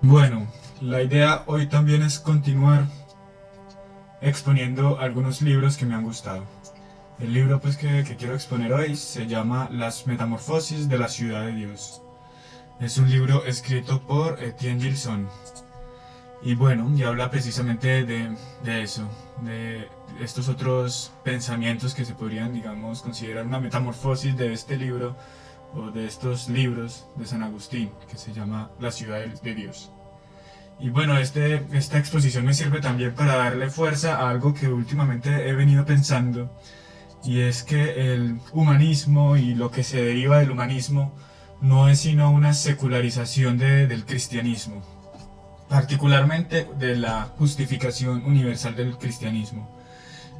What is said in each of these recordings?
Bueno, la idea hoy también es continuar exponiendo algunos libros que me han gustado. El libro pues que quiero exponer hoy se llama Las Metamorfosis de la Ciudad de Dios. Es un libro escrito por Etienne Gilson. Y bueno, y habla precisamente de eso, de estos otros pensamientos que se podrían, digamos, considerar una metamorfosis de este libro o de estos libros de San Agustín, que se llama La Ciudad de Dios. Y bueno, esta exposición me sirve también para darle fuerza a algo que últimamente he venido pensando, y es que el humanismo y lo que se deriva del humanismo no es sino una secularización del cristianismo, particularmente de la justificación universal del cristianismo.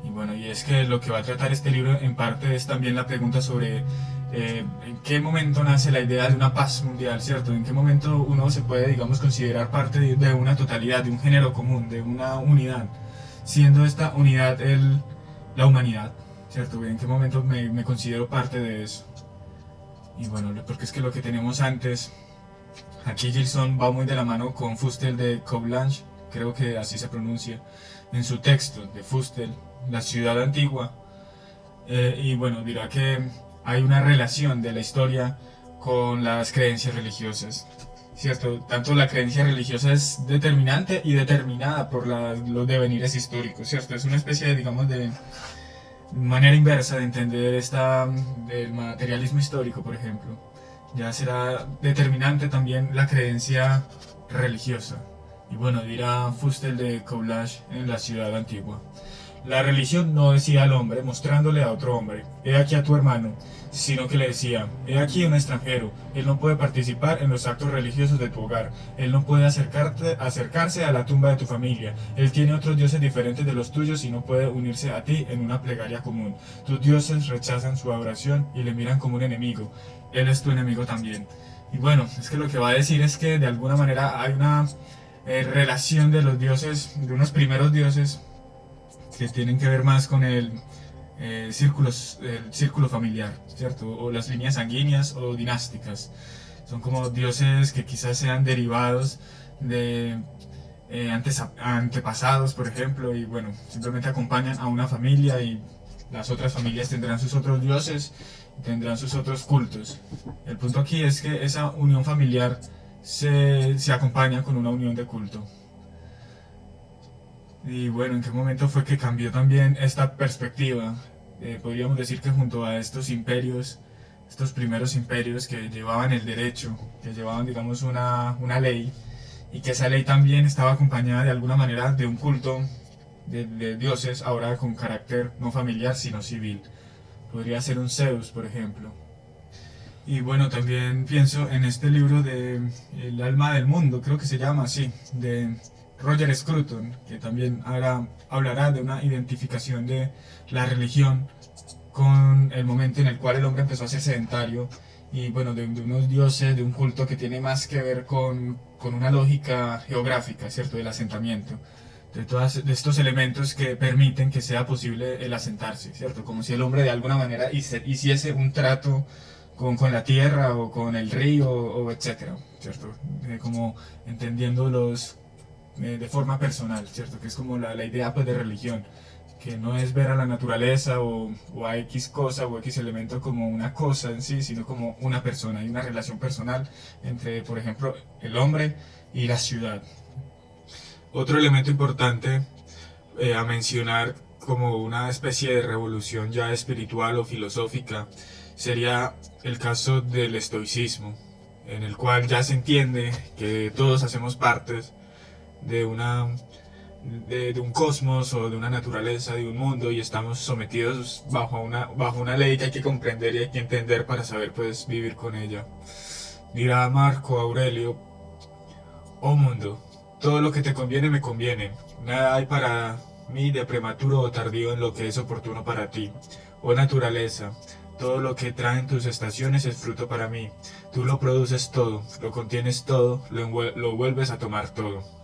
Y bueno, y es que lo que va a tratar este libro en parte es también la pregunta sobre en qué momento nace la idea de una paz mundial, ¿cierto? En qué momento uno se puede, digamos, considerar parte de una totalidad, de un género común, de una unidad, siendo esta unidad la humanidad, ¿cierto? En qué momento me considero parte de eso. Y bueno, porque es que lo que tenemos antes, aquí Gilson va muy de la mano con Fustel de Coblence, creo que así se pronuncia, en su texto de Fustel, La ciudad antigua. Y bueno, dirá que hay una relación de la historia con las creencias religiosas. ¿Cierto? Tanto la creencia religiosa es determinante y determinada por los devenires históricos, ¿cierto? Es una especie de, digamos, de manera inversa de entender del materialismo histórico, por ejemplo. Ya será determinante también la creencia religiosa. Y bueno, dirá Fustel de Coblage en La ciudad antigua. La religión no decía al hombre, mostrándole a otro hombre, he aquí a tu hermano, sino que le decía, he aquí un extranjero, él no puede participar en los actos religiosos de tu hogar, él no puede acercarse a la tumba de tu familia, él tiene otros dioses diferentes de los tuyos y no puede unirse a ti en una plegaria común. Tus dioses rechazan su adoración y le miran como un enemigo, él es tu enemigo también. Y bueno, es que lo que va a decir es que de alguna manera hay una relación de los dioses, de unos primeros dioses, que tienen que ver más con el círculo familiar, ¿cierto? O las líneas sanguíneas o dinásticas. Son como dioses que quizás sean derivados de antepasados, por ejemplo, y bueno, simplemente acompañan a una familia y las otras familias tendrán sus otros dioses, tendrán sus otros cultos. El punto aquí es que esa unión familiar se acompaña con una unión de culto. Y bueno, ¿en qué momento fue que cambió también esta perspectiva? Podríamos decir que junto a estos imperios, estos primeros imperios que llevaban el derecho, que llevaban, digamos, una ley, y que esa ley también estaba acompañada de alguna manera de un culto de dioses, ahora con carácter no familiar, sino civil. Podría ser un Zeus, por ejemplo. Y bueno, también pienso en este libro de El alma del mundo, creo que se llama así, de Roger Scruton, que también hablará de una identificación de la religión con el momento en el cual el hombre empezó a ser sedentario y bueno, de unos dioses, de un culto que tiene más que ver con una lógica geográfica, ¿cierto? Del asentamiento, de estos elementos que permiten que sea posible el asentarse, ¿cierto? Como si el hombre de alguna manera hiciese un trato con la tierra o con el río o etcétera, ¿cierto? Como entendiendo de forma personal, ¿cierto? Que es como la idea pues, de religión, que no es ver a la naturaleza o a X cosa o X elemento como una cosa en sí, sino como una persona. Hay una relación personal entre, por ejemplo, el hombre y la ciudad. Otro elemento importante a mencionar como una especie de revolución ya espiritual o filosófica sería el caso del estoicismo, en el cual ya se entiende que todos hacemos partes de de un cosmos o de una naturaleza, de un mundo y estamos sometidos bajo una ley que hay que comprender y hay que entender para saber pues vivir con ella. Dirá Marco Aurelio, oh mundo, todo lo que te conviene me conviene, nada hay para mí de prematuro o tardío en lo que es oportuno para ti. Oh naturaleza, todo lo que traen tus estaciones es fruto para mí. Tú lo produces todo, lo contienes todo, lo vuelves a tomar todo.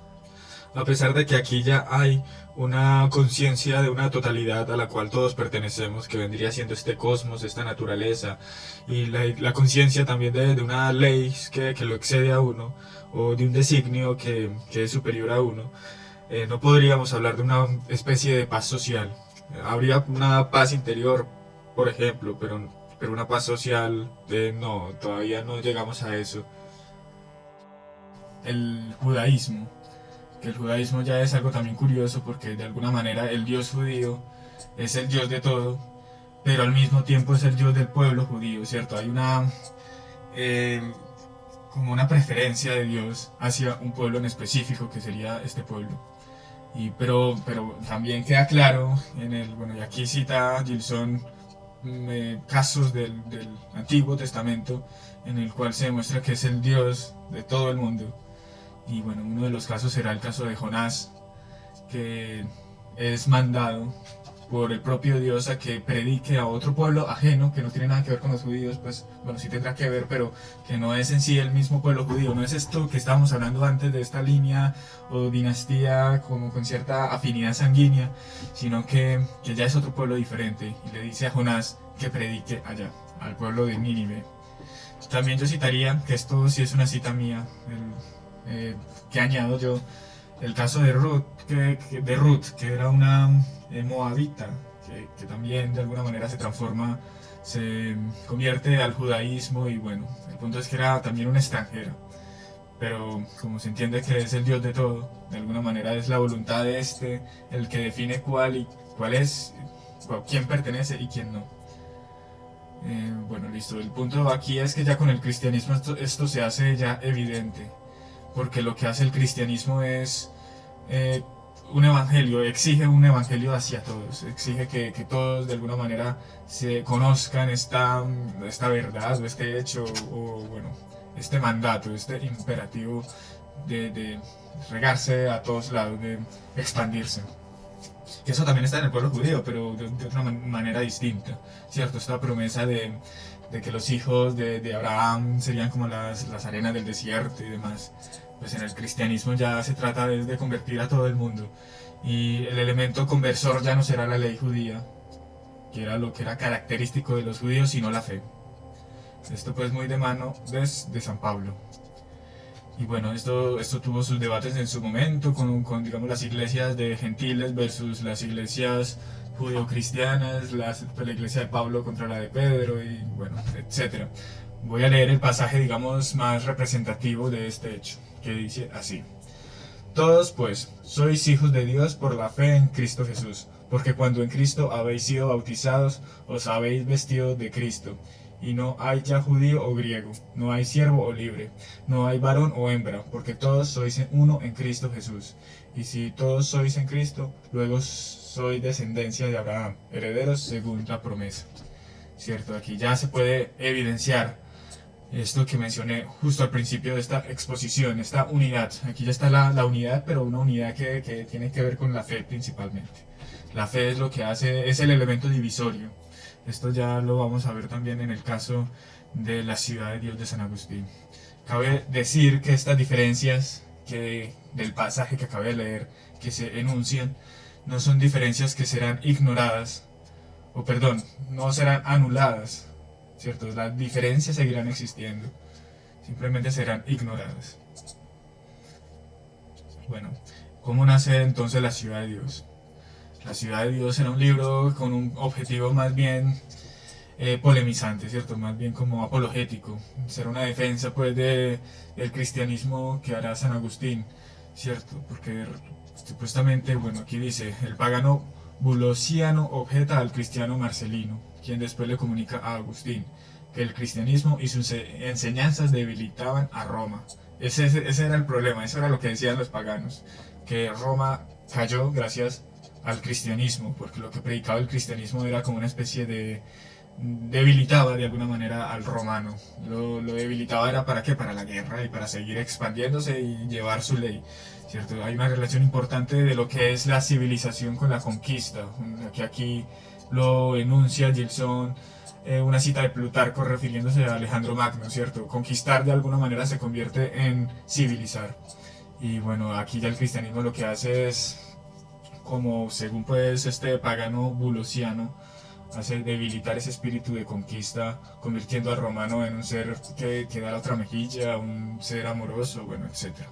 A pesar de que aquí ya hay una conciencia de una totalidad a la cual todos pertenecemos, que vendría siendo este cosmos, esta naturaleza, y la conciencia también de una ley que lo excede a uno, o de un designio que es superior a uno, no podríamos hablar de una especie de paz social. Habría una paz interior, por ejemplo, pero una paz social, no, todavía no llegamos a eso. El judaísmo, que el judaísmo ya es algo también curioso porque de alguna manera el Dios judío es el Dios de todo, pero al mismo tiempo es el Dios del pueblo judío, ¿cierto? Hay eh, como una preferencia de Dios hacia un pueblo en específico que sería este pueblo. Pero también queda claro bueno, y aquí cita Gilson casos del Antiguo Testamento en el cual se demuestra que es el Dios de todo el mundo. Y bueno, uno de los casos será el caso de Jonás, que es mandado por el propio Dios a que predique a otro pueblo ajeno, que no tiene nada que ver con los judíos, pues bueno, sí tendrá que ver, pero que no es en sí el mismo pueblo judío, no es esto que estábamos hablando antes de esta línea o dinastía como con cierta afinidad sanguínea, sino que ya es otro pueblo diferente, y le dice a Jonás que predique allá, al pueblo de Nínive. También yo citaría, que esto sí es una cita mía, que añado yo, el caso de Ruth, que era una moabita, que también de alguna manera se transforma, se convierte al judaísmo y bueno, el punto es que era también una extranjera. Pero como se entiende que es el Dios de todo, de alguna manera es la voluntad de este el que define cuál es, quién pertenece y quién no. Bueno, listo. El punto aquí es que ya con el cristianismo esto se hace ya evidente, porque lo que hace el cristianismo es un evangelio, exige un evangelio hacia todos, exige que todos de alguna manera se conozcan esta verdad o este hecho o bueno, este mandato, este imperativo de regarse a todos lados, de expandirse. Que eso también está en el pueblo judío, pero de otra manera distinta, ¿cierto? Esta promesa de que los hijos de Abraham serían como las arenas del desierto y demás. Pues en el cristianismo ya se trata de convertir a todo el mundo. Y el elemento conversor ya no será la ley judía, que era lo que era característico de los judíos, sino la fe. Esto pues muy de mano de San Pablo. Y bueno, esto tuvo sus debates en su momento con digamos, las iglesias de gentiles versus las iglesias judeocristianas, la iglesia de Pablo contra la de Pedro y bueno, etc. Voy a leer el pasaje, digamos, más representativo de este hecho, que dice así. Todos, pues, sois hijos de Dios por la fe en Cristo Jesús, porque cuando en Cristo habéis sido bautizados, os habéis vestido de Cristo. Y no hay ya judío o griego, no hay siervo o libre, no hay varón o hembra, porque todos sois uno en Cristo Jesús. Y si todos sois en Cristo, luego sois descendencia de Abraham, herederos según la promesa. Cierto, aquí ya se puede evidenciar esto que mencioné justo al principio de esta exposición, esta unidad. Aquí ya está la unidad, pero una unidad que tiene que ver con la fe principalmente. La fe es lo que hace, es el elemento divisorio. Esto ya lo vamos a ver también en el caso de la ciudad de Dios de San Agustín. Cabe decir que estas diferencias del pasaje que acabé de leer, que se enuncian, no son diferencias que serán ignoradas, o perdón, no serán anuladas, ¿cierto? Las diferencias seguirán existiendo, simplemente serán ignoradas. Bueno, ¿cómo nace entonces la ciudad de Dios? La ciudad de Dios era un libro con un objetivo más bien polemizante, ¿cierto? Más bien como apologético. Será una defensa pues del cristianismo que hará San Agustín, ¿cierto? Porque supuestamente, bueno, aquí dice, el pagano Bulosiano objeta al cristiano Marcelino, quien después le comunica a Agustín que el cristianismo y sus enseñanzas debilitaban a Roma. Ese era el problema, eso era lo que decían los paganos, que Roma cayó gracias al cristianismo, porque lo que predicaba el cristianismo era como una especie debilitaba de alguna manera al romano. Lo debilitaba era para qué, para la guerra y para seguir expandiéndose y llevar su ley, ¿cierto? Hay una relación importante de lo que es la civilización con la conquista, que aquí lo enuncia Gilson, una cita de Plutarco refiriéndose a Alejandro Magno, ¿cierto? Conquistar de alguna manera se convierte en civilizar. Y bueno, aquí ya el cristianismo lo que hace es, como según pues este pagano bulosiano, hace debilitar ese espíritu de conquista, convirtiendo al romano en un ser que da la otra mejilla, un ser amoroso, bueno, etcétera.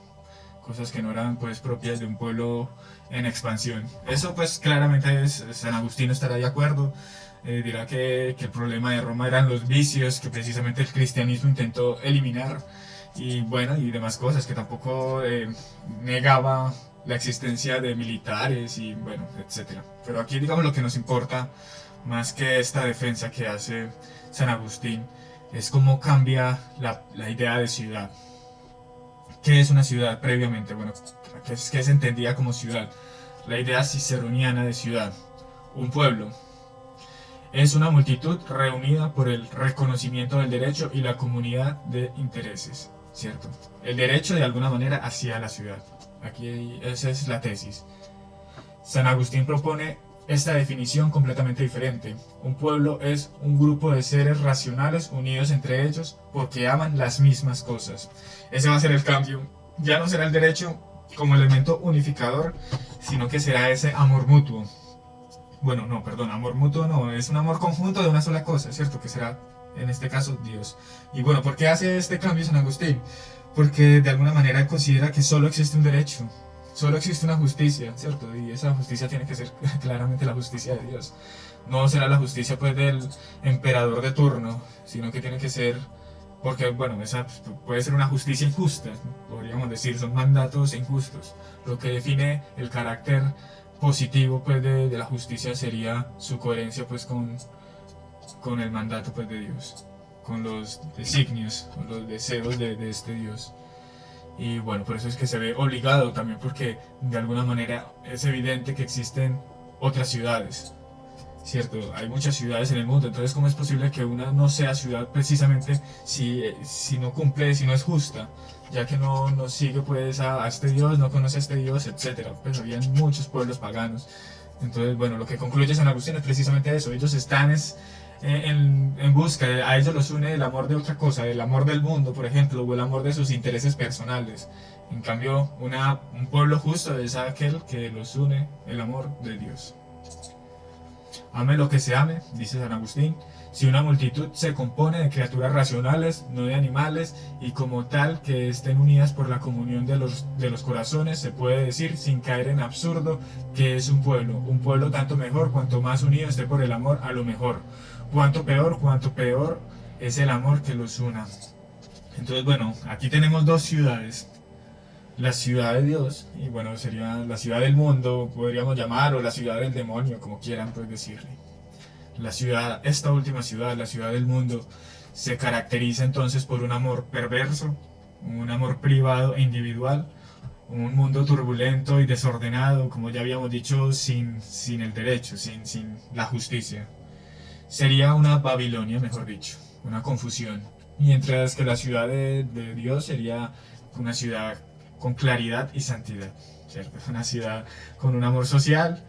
Cosas que no eran pues propias de un pueblo en expansión. Eso pues claramente San Agustín estará de acuerdo. Dirá que el problema de Roma eran los vicios que precisamente el cristianismo intentó eliminar, y bueno, y demás cosas, que tampoco negaba la existencia de militares y bueno, etcétera. Pero aquí digamos lo que nos importa más que esta defensa que hace San Agustín es cómo cambia la idea de ciudad. ¿Qué es una ciudad previamente? Bueno, ¿qué se entendía como ciudad? La idea ciceroniana de ciudad. Un pueblo es una multitud reunida por el reconocimiento del derecho y la comunidad de intereses, ¿cierto? El derecho de alguna manera hacia la ciudad. Aquí esa es la tesis. San Agustín propone esta definición completamente diferente. Un pueblo es un grupo de seres racionales unidos entre ellos porque aman las mismas cosas. Ese va a ser el cambio. Ya no será el derecho como elemento unificador, sino que será ese amor mutuo. Bueno, no, perdón, amor mutuo no, es un amor conjunto de una sola cosa, ¿cierto? Que será, en este caso, Dios. Y bueno, ¿por qué hace este cambio San Agustín? Porque de alguna manera considera que solo existe un derecho, solo existe una justicia, ¿cierto? Y esa justicia tiene que ser claramente la justicia de Dios. No será la justicia pues del emperador de turno, sino que tiene que ser, porque bueno, esa puede ser una justicia injusta, podríamos decir, son mandatos injustos. Lo que define el carácter positivo pues de la justicia sería su coherencia pues con el mandato pues de Dios, con los designios, con los deseos de este Dios. Y bueno, por eso es que se ve obligado también, porque de alguna manera es evidente que existen otras ciudades, ¿cierto? Hay muchas ciudades en el mundo, entonces ¿cómo es posible que una no sea ciudad precisamente si no cumple, si no es justa? Ya que no sigue pues a este Dios, no conoce a este Dios, etc. Pues había muchos pueblos paganos. Entonces, bueno, lo que concluye San Agustín es precisamente eso. Ellos están en busca, a ellos los une el amor de otra cosa, el amor del mundo, por ejemplo, o el amor de sus intereses personales. En cambio, un pueblo justo es aquel que los une el amor de Dios. Ame lo que se ame, dice San Agustín, si una multitud se compone de criaturas racionales, no de animales, y como tal que estén unidas por la comunión de los corazones, se puede decir, sin caer en absurdo, que es un pueblo tanto mejor cuanto más unido esté por el amor a lo mejor, cuanto peor es el amor que los una. Entonces bueno, aquí tenemos dos ciudades, la ciudad de Dios, y bueno, sería la ciudad del mundo, podríamos llamar, o la ciudad del demonio, como quieran pues decirle. La ciudad, esta última ciudad, la ciudad del mundo, se caracteriza entonces por un amor perverso, un amor privado e individual, un mundo turbulento y desordenado, como ya habíamos dicho, sin el derecho, sin la justicia. Sería una Babilonia, mejor dicho, una confusión. Mientras que la ciudad de Dios sería una ciudad con claridad y santidad, ¿cierto? Una ciudad con un amor social,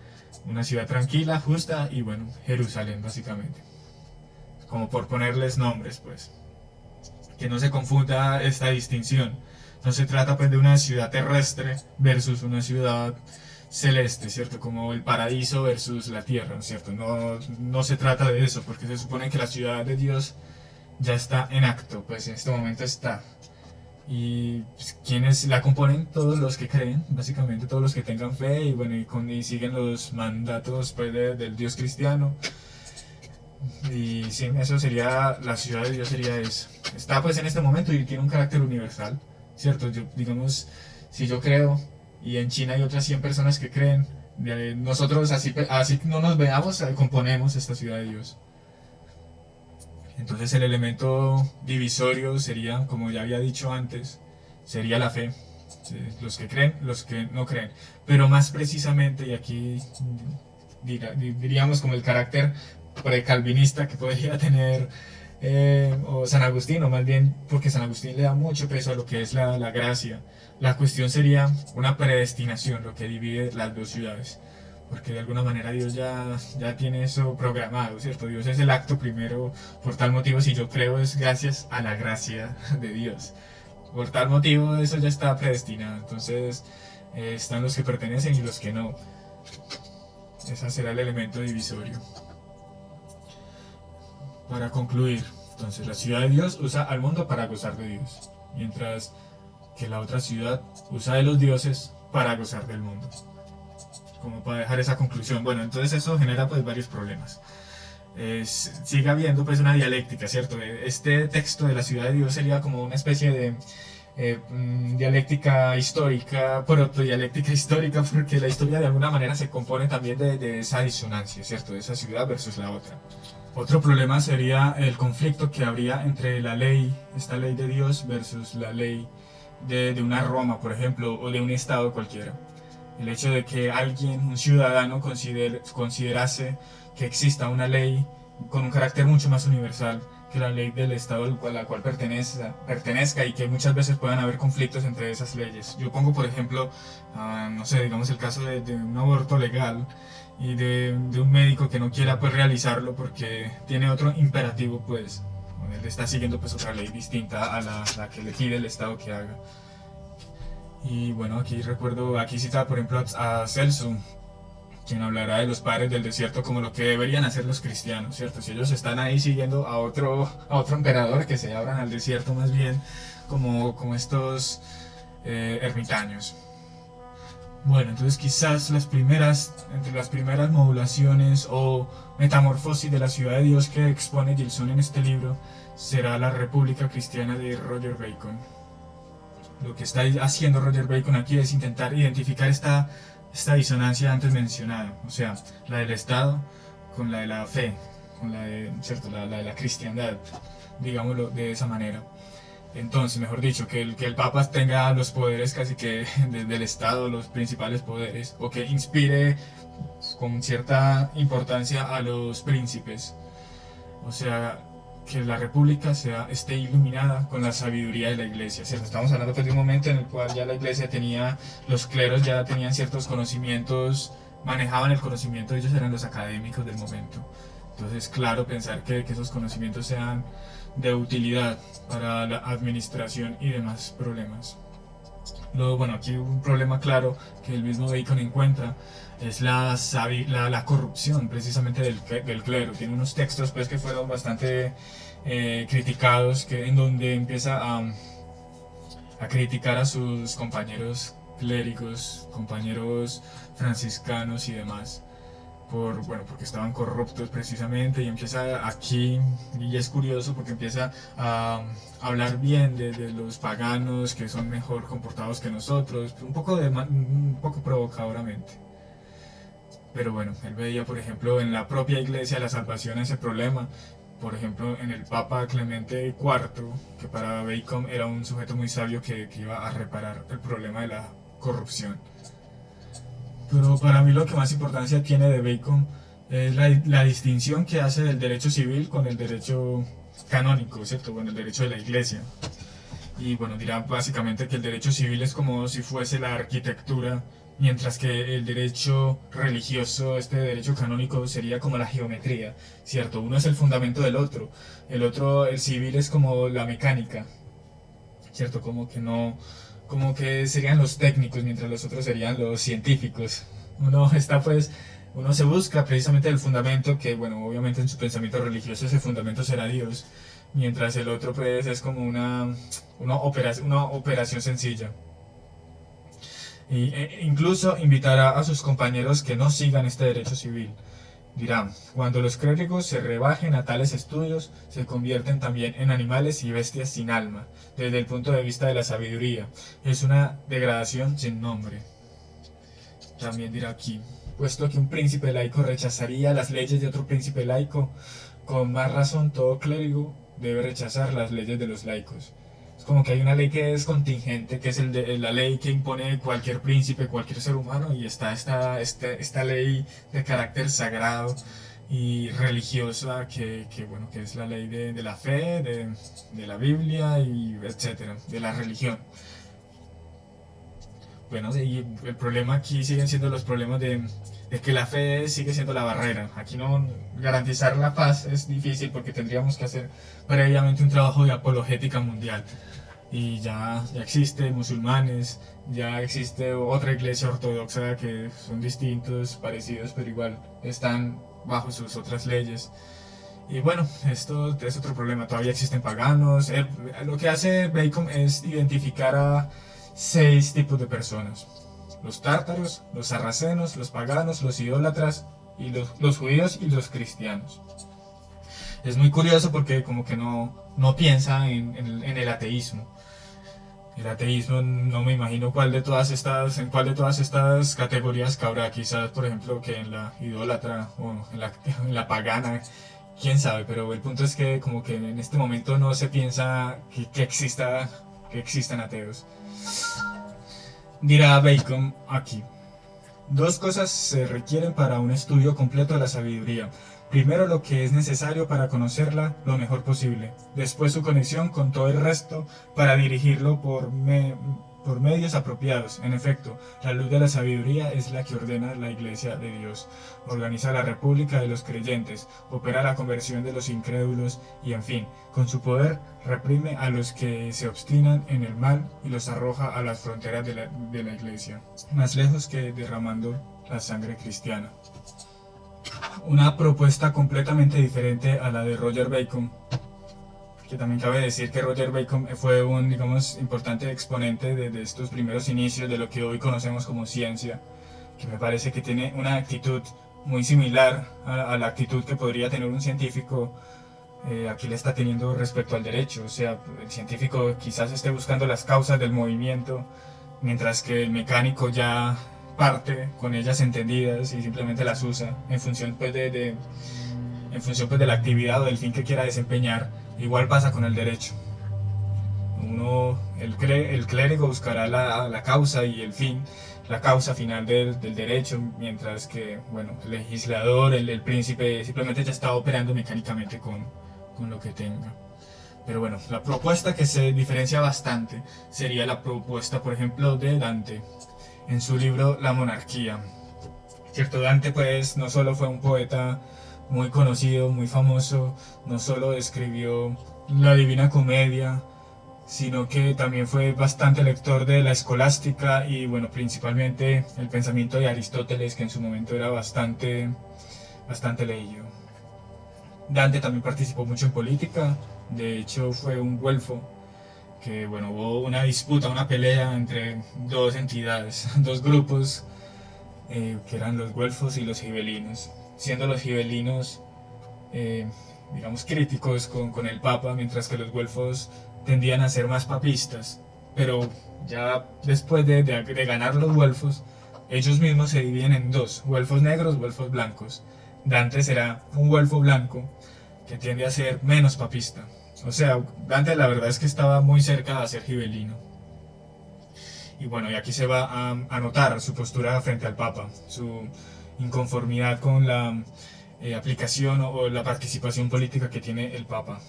una ciudad tranquila, justa y bueno, Jerusalén básicamente. Como por ponerles nombres, pues. Que no se confunda esta distinción. No se trata pues de una ciudad terrestre versus una ciudad celeste, ¿cierto? Como el paraíso versus la tierra, ¿cierto? No se trata de eso, porque se supone que la ciudad de Dios ya está en acto, pues en este momento está. Y pues, quienes la componen, todos los que creen, básicamente todos los que tengan fe y bueno, y siguen los mandatos pues, del Dios cristiano. Y sí, eso sería, la ciudad de Dios sería eso. Está pues en este momento y tiene un carácter universal, ¿cierto? Digamos, si yo creo y en China hay otras 100 personas que creen, nosotros así no nos veamos, componemos esta ciudad de Dios. Entonces el elemento divisorio sería, como ya había dicho antes, sería la fe. Los que creen, los que no creen. Pero más precisamente, y aquí diríamos como el carácter precalvinista que podría tener o San Agustín, o más bien porque San Agustín le da mucho peso a lo que es la gracia. La cuestión sería una predestinación, lo que divide las dos ciudades. Porque de alguna manera Dios ya tiene eso programado, ¿cierto? Dios es el acto primero, por tal motivo si yo creo es gracias a la gracia de Dios. por tal motivo eso ya está predestinado. Entonces están los que pertenecen y los que no. Ese será el elemento divisorio. Para concluir, entonces la ciudad de Dios usa al mundo para gozar de Dios, mientras que la otra ciudad usa de los dioses para gozar del mundo. Como para dejar esa conclusión. Bueno, entonces eso genera pues varios problemas. Sigue habiendo pues una dialéctica, ¿cierto? Este texto de la ciudad de Dios sería como una especie de dialéctica histórica, protodialéctica histórica, porque la historia de alguna manera se compone también de esa disonancia, ¿cierto? De esa ciudad versus la otra. Otro problema sería el conflicto que habría entre la ley, esta ley de Dios, versus la ley de una Roma, por ejemplo, o de un estado cualquiera. El hecho de que alguien, un ciudadano, considerase que exista una ley con un carácter mucho más universal que la ley del estado a la cual pertenezca y que muchas veces puedan haber conflictos entre esas leyes. Yo pongo, por ejemplo, no sé, digamos el caso de un aborto legal y de un médico que no quiera pues realizarlo porque tiene otro imperativo, pues él está siguiendo pues otra ley distinta a la que le pide el estado que haga. Y bueno, aquí cita por ejemplo a Celso, quien hablará de los padres del desierto como lo que deberían hacer los cristianos, ¿cierto? Si ellos están ahí siguiendo a otro emperador, que se abran al desierto más bien como estos ermitaños. Bueno, entonces quizás entre las primeras modulaciones o metamorfosis de la ciudad de Dios que expone Gilson en este libro será la República Cristiana de Roger Bacon. Lo que está haciendo Roger Bacon aquí es intentar identificar esta disonancia antes mencionada, o sea, la del Estado con la de la fe, con la de, ¿cierto? la de la cristiandad, digámoslo de esa manera. Entonces, mejor dicho, que el Papa tenga los poderes casi que del Estado, los principales poderes, o que inspire con cierta importancia a los príncipes, o sea, que la república esté iluminada con la sabiduría de la iglesia, ¿cierto? Estamos hablando pues de un momento en el cual ya la iglesia los cleros ya tenían ciertos conocimientos, manejaban el conocimiento, ellos eran los académicos del momento. Entonces, claro, pensar que esos conocimientos sean de utilidad para la administración y demás problemas. Luego, bueno, aquí un problema claro que el mismo Bacon encuentra es la corrupción precisamente del clero. Tiene unos textos pues que fueron bastante criticados, en donde empieza a criticar a sus compañeros clérigos, compañeros franciscanos y demás, porque estaban corruptos precisamente, y empieza aquí, y es curioso porque empieza a hablar bien de los paganos que son mejor comportados que nosotros, un poco provocadoramente. Pero bueno, él veía, por ejemplo, en la propia iglesia la salvación a ese problema. Por ejemplo, en el Papa Clemente IV, que para Bacon era un sujeto muy sabio que iba a reparar el problema de la corrupción. Pero para mí lo que más importancia tiene de Bacon es la distinción que hace del derecho civil con el derecho canónico, ¿cierto? Bueno, el derecho de la iglesia. Y bueno, dirá básicamente que el derecho civil es como si fuese la arquitectura, mientras que el derecho religioso, este derecho canónico, sería como la geometría, ¿cierto? Uno es el fundamento del otro, el civil es como la mecánica, ¿cierto? Como que serían los técnicos, mientras los otros serían los científicos. Uno se busca precisamente el fundamento, que bueno, obviamente en su pensamiento religioso ese fundamento será Dios, mientras el otro pues es como una operación sencilla. Incluso invitará a sus compañeros que no sigan este derecho civil. Dirá, cuando los clérigos se rebajen a tales estudios, se convierten también en animales y bestias sin alma, desde el punto de vista de la sabiduría. Es una degradación sin nombre. También dirá aquí, puesto que un príncipe laico rechazaría las leyes de otro príncipe laico, con más razón todo clérigo debe rechazar las leyes de los laicos. Es como que hay una ley que es contingente, que es la ley que impone cualquier príncipe, cualquier ser humano, y está esta ley de carácter sagrado y religiosa que es la ley de la fe, de la Biblia, y etcétera, de la religión. Bueno, y el problema aquí siguen siendo los problemas de que la fe sigue siendo la barrera. Aquí no garantizar la paz es difícil porque tendríamos que hacer previamente un trabajo de apologética mundial. y ya existe musulmanes, ya existe otra iglesia ortodoxa que son distintos, parecidos, pero igual están bajo sus otras leyes. Y bueno, esto es otro problema, todavía existen paganos. Lo que hace Bacon es identificar a 6 tipos de personas: los tártaros, los sarracenos, los paganos, los idólatras, y los judíos y los cristianos. Es muy curioso porque como que no piensa en el ateísmo. El ateísmo no me imagino en cuál de todas estas categorías cabrá. Quizás, por ejemplo, que en la idólatra o en la pagana, quién sabe, pero el punto es que como que en este momento no se piensa que existan ateos. Dirá Bacon aquí: dos cosas se requieren para un estudio completo de la sabiduría. Primero, lo que es necesario para conocerla lo mejor posible. Después, su conexión con todo el resto para dirigirlo por medios apropiados. En efecto, la luz de la sabiduría es la que ordena la Iglesia de Dios, organiza la república de los creyentes, opera la conversión de los incrédulos y, en fin, con su poder reprime a los que se obstinan en el mal y los arroja a las fronteras de la Iglesia, más lejos que derramando la sangre cristiana. Una propuesta completamente diferente a la de Roger Bacon, que también cabe decir que Roger Bacon fue un, digamos, importante exponente de estos primeros inicios de lo que hoy conocemos como ciencia, que me parece que tiene una actitud muy similar a la actitud que podría tener un científico. Aquí le está teniendo respecto al derecho. O sea, el científico quizás esté buscando las causas del movimiento, mientras que el mecánico ya parte con ellas entendidas y simplemente las usa en función pues de la actividad o del fin que quiera desempeñar. Igual pasa con el derecho. El clérigo buscará la causa y el fin, la causa final del derecho, mientras que bueno, el legislador, el príncipe, simplemente ya está operando mecánicamente con lo que tenga. Pero bueno, la propuesta que se diferencia bastante sería la propuesta, por ejemplo, de Dante en su libro La monarquía. Cierto, Dante pues no solo fue un poeta muy conocido, muy famoso, no solo escribió la Divina Comedia, sino que también fue bastante lector de la escolástica y bueno, principalmente el pensamiento de Aristóteles, que en su momento era bastante leído. Dante también participó mucho en política, de hecho fue un güelfo, que bueno, hubo una disputa, una pelea entre dos entidades, dos grupos, que eran los güelfos y los gibelinos, siendo los gibelinos, digamos, críticos con el Papa, mientras que los güelfos tendían a ser más papistas. Pero ya después de ganar los güelfos, ellos mismos se dividen en dos: güelfos negros, güelfos blancos. Dante será un güelfo blanco que tiende a ser menos papista. O sea, Dante la verdad es que estaba muy cerca de ser gibelino. Y bueno, y aquí se va a notar su postura frente al Papa, su inconformidad con la aplicación o la participación política que tiene el Papa.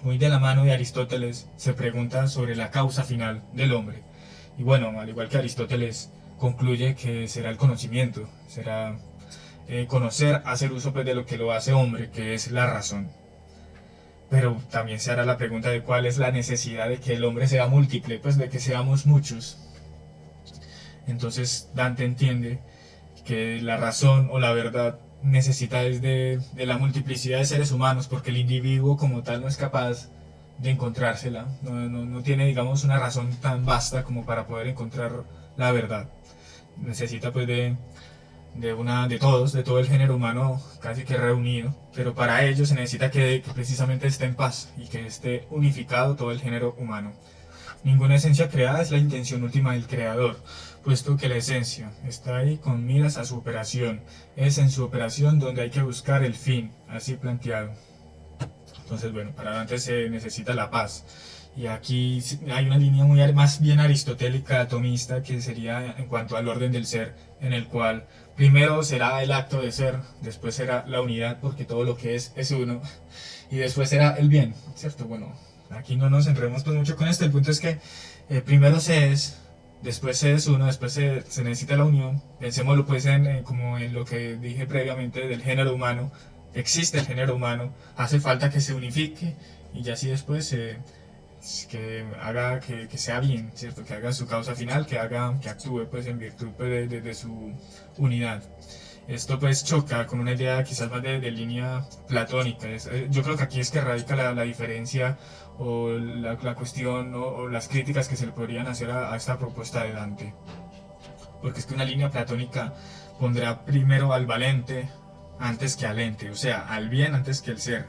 Muy de la mano de Aristóteles se pregunta sobre la causa final del hombre. Y bueno, al igual que Aristóteles, concluye que será el conocimiento, será conocer, hacer uso pues, de lo que lo hace hombre, que es la razón. Pero también se hará la pregunta de cuál es la necesidad de que el hombre sea múltiple, pues de que seamos muchos. Entonces Dante entiende que la razón o la verdad necesita de la multiplicidad de seres humanos, porque el individuo como tal no es capaz de encontrársela, no tiene, digamos, una razón tan vasta como para poder encontrar la verdad. Necesita pues de todo el género humano casi que reunido, pero para ello se necesita que precisamente esté en paz y que esté unificado todo el género humano. Ninguna esencia creada es la intención última del creador, puesto que la esencia está ahí con miras a su operación. Es en su operación donde hay que buscar el fin, así planteado. Entonces, bueno, para Dante se necesita la paz. Y aquí hay una línea más bien aristotélica, atomista, que sería en cuanto al orden del ser, en el cual primero será el acto de ser, después será la unidad, porque todo lo que es uno, y después será el bien, ¿cierto? Bueno, aquí no nos enredemos pues mucho con esto. El punto es que primero se es, después se es uno, después se necesita la unión. Pensémoslo pues como en lo que dije previamente del género humano. Existe el género humano, hace falta que se unifique y ya así después que haga que sea bien, ¿cierto? Que haga su causa final, que actúe pues en virtud pues, de su unidad. Esto pues choca con una idea quizás más de línea platónica. Yo creo que aquí es que radica la diferencia o la cuestión, ¿no? O las críticas que se le podrían hacer a esta propuesta de Dante. Porque es que una línea platónica pondrá primero al valente antes que al ente, o sea, al bien antes que el ser.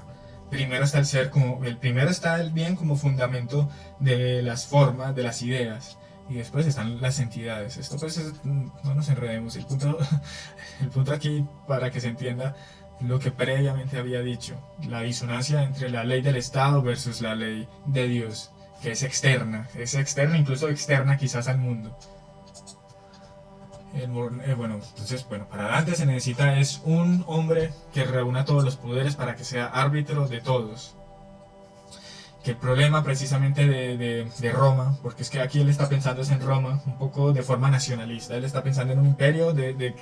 Primero está el ser primero está el bien como fundamento de las formas, de las ideas, y después están las entidades. Esto pues no nos enredemos, el punto aquí para que se entienda lo que previamente había dicho, la disonancia entre la ley del Estado versus la ley de Dios, que es externa, incluso externa quizás al mundo. Entonces, para Dante se necesita es un hombre que reúna todos los poderes para que sea árbitro de todos. Que el problema precisamente de Roma, porque es que aquí él está pensando es en Roma, un poco de forma nacionalista, él está pensando en un imperio,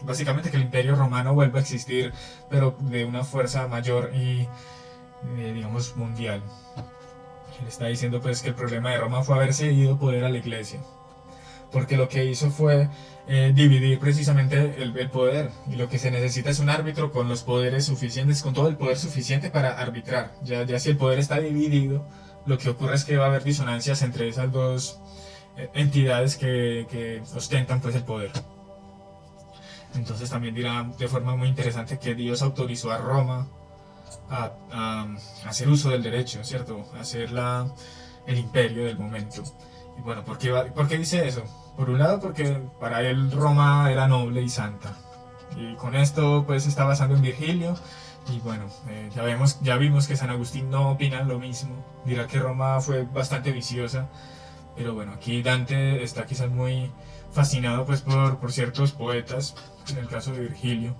básicamente que el imperio romano vuelva a existir, pero de una fuerza mayor y, digamos, mundial. Él está diciendo pues que el problema de Roma fue haber cedido poder a la iglesia, porque lo que hizo fue dividir precisamente el poder, y lo que se necesita es un árbitro con los poderes suficientes, con todo el poder suficiente para arbitrar. Ya si el poder está dividido, lo que ocurre es que va a haber disonancias entre esas dos entidades que ostentan pues el poder. Entonces también dirá de forma muy interesante que Dios autorizó a Roma a hacer uso del derecho, ¿cierto? A ser el imperio del momento. Y bueno, ¿por qué dice eso? Por un lado porque para él Roma era noble y santa, y con esto pues está basando en Virgilio, y bueno, ya vimos que San Agustín no opina lo mismo, dirá que Roma fue bastante viciosa, pero bueno, aquí Dante está quizás muy fascinado pues por ciertos poetas, en el caso de Virgilio.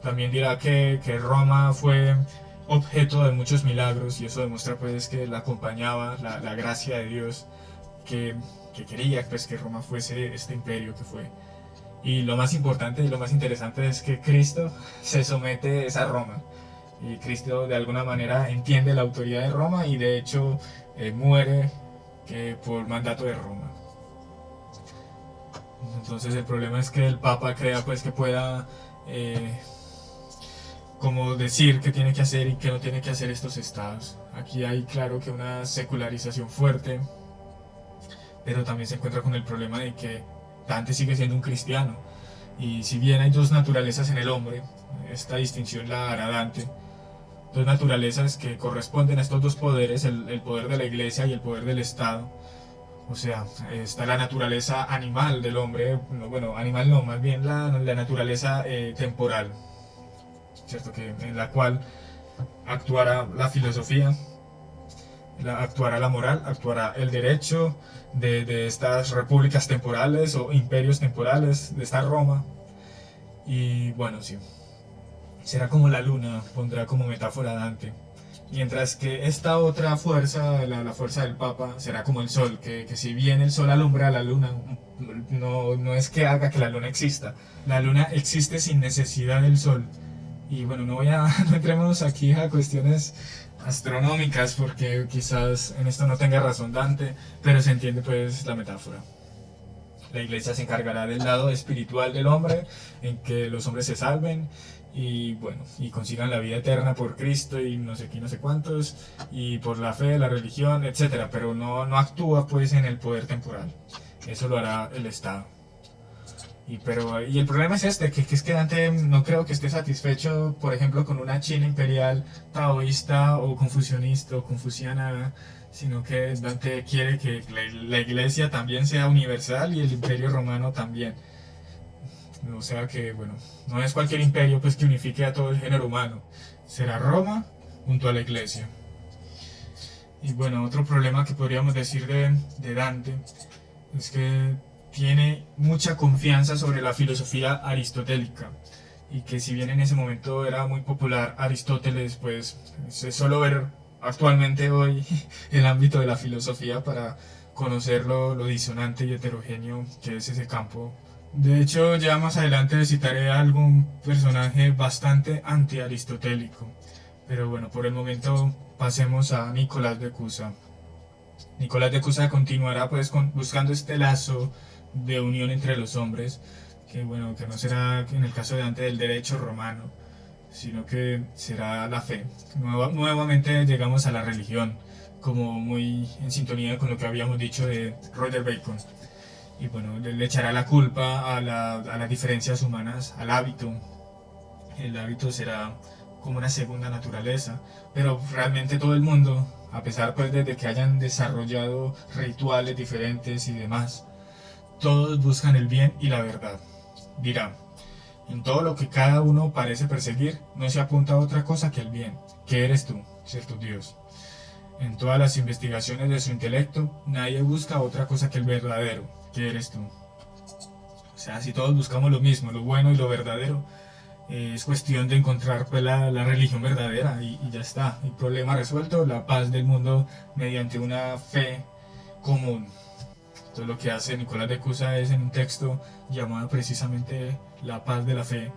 También dirá que Roma fue objeto de muchos milagros, y eso demuestra pues que la acompañaba la gracia de Dios, que quería pues que Roma fuese este imperio que fue. Y lo más importante y lo más interesante es que Cristo se somete a Roma, y Cristo de alguna manera entiende la autoridad de Roma, y de hecho muere por mandato de Roma. Entonces el problema es que el Papa crea pues que pueda como decir qué tiene que hacer y qué no tiene que hacer estos estados. Aquí hay claro que una secularización fuerte, pero también se encuentra con el problema de que Dante sigue siendo un cristiano, y si bien hay dos naturalezas en el hombre, esta distinción la hará Dante, dos naturalezas que corresponden a estos dos poderes, el poder de la iglesia y el poder del Estado. O sea, está la naturaleza animal del hombre, animal no, más bien la naturaleza temporal, ¿cierto? En la cual actuará la filosofía, actuará la moral, actuará el derecho de estas repúblicas temporales o imperios temporales, de esta Roma. Y bueno, sí, será como la luna, pondrá como metáfora Dante. Mientras que esta otra fuerza, la fuerza del Papa, será como el sol, que si bien el sol alumbra a la luna, no es que haga que la luna exista. La luna existe sin necesidad del sol. Y bueno, no entremos aquí a cuestiones astronómicas, porque quizás en esto no tenga razón Dante, pero se entiende pues la metáfora. La iglesia se encargará del lado espiritual del hombre, en que los hombres se salven y consigan la vida eterna por Cristo y no sé qué, no sé cuántos, y por la fe, la religión, etc. Pero no actúa pues en el poder temporal. Eso lo hará el Estado. Y el problema es que es que Dante no creo que esté satisfecho, por ejemplo, con una China imperial taoísta o confucionista o confuciana, sino que Dante quiere que la iglesia también sea universal y el imperio romano también. O sea que, no es cualquier imperio pues que unifique a todo el género humano. Será Roma junto a la iglesia. Y otro problema que podríamos decir de Dante es que tiene mucha confianza sobre la filosofía aristotélica, y que si bien en ese momento era muy popular Aristóteles, pues es solo ver actualmente hoy el ámbito de la filosofía para conocer lo disonante y heterogéneo que es ese campo. De hecho, ya más adelante citaré a algún personaje bastante anti-aristotélico, pero por el momento pasemos a Nicolás de Cusa. Nicolás de Cusa continuará pues buscando este lazo de unión entre los hombres, que bueno, que no será en el caso de antes del derecho romano, sino que será la fe. Nuevamente llegamos a la religión, como muy en sintonía con lo que habíamos dicho de Roger Bacon. Y bueno, le echará la culpa a las diferencias humanas, al hábito. El hábito será como una segunda naturaleza, pero realmente todo el mundo, a pesar pues de que hayan desarrollado rituales diferentes y demás, todos buscan el bien y la verdad. Dirá, en todo lo que cada uno parece perseguir, no se apunta a otra cosa que el bien, que eres tú, ¿cierto Dios? En todas las investigaciones de su intelecto, nadie busca otra cosa que el verdadero, que eres tú. O sea, si todos buscamos lo mismo, lo bueno y lo verdadero, es cuestión de encontrar pues, la religión verdadera y ya está. El problema resuelto, la paz del mundo mediante una fe común. Entonces lo que hace Nicolás de Cusa es en un texto llamado precisamente La paz de la fe,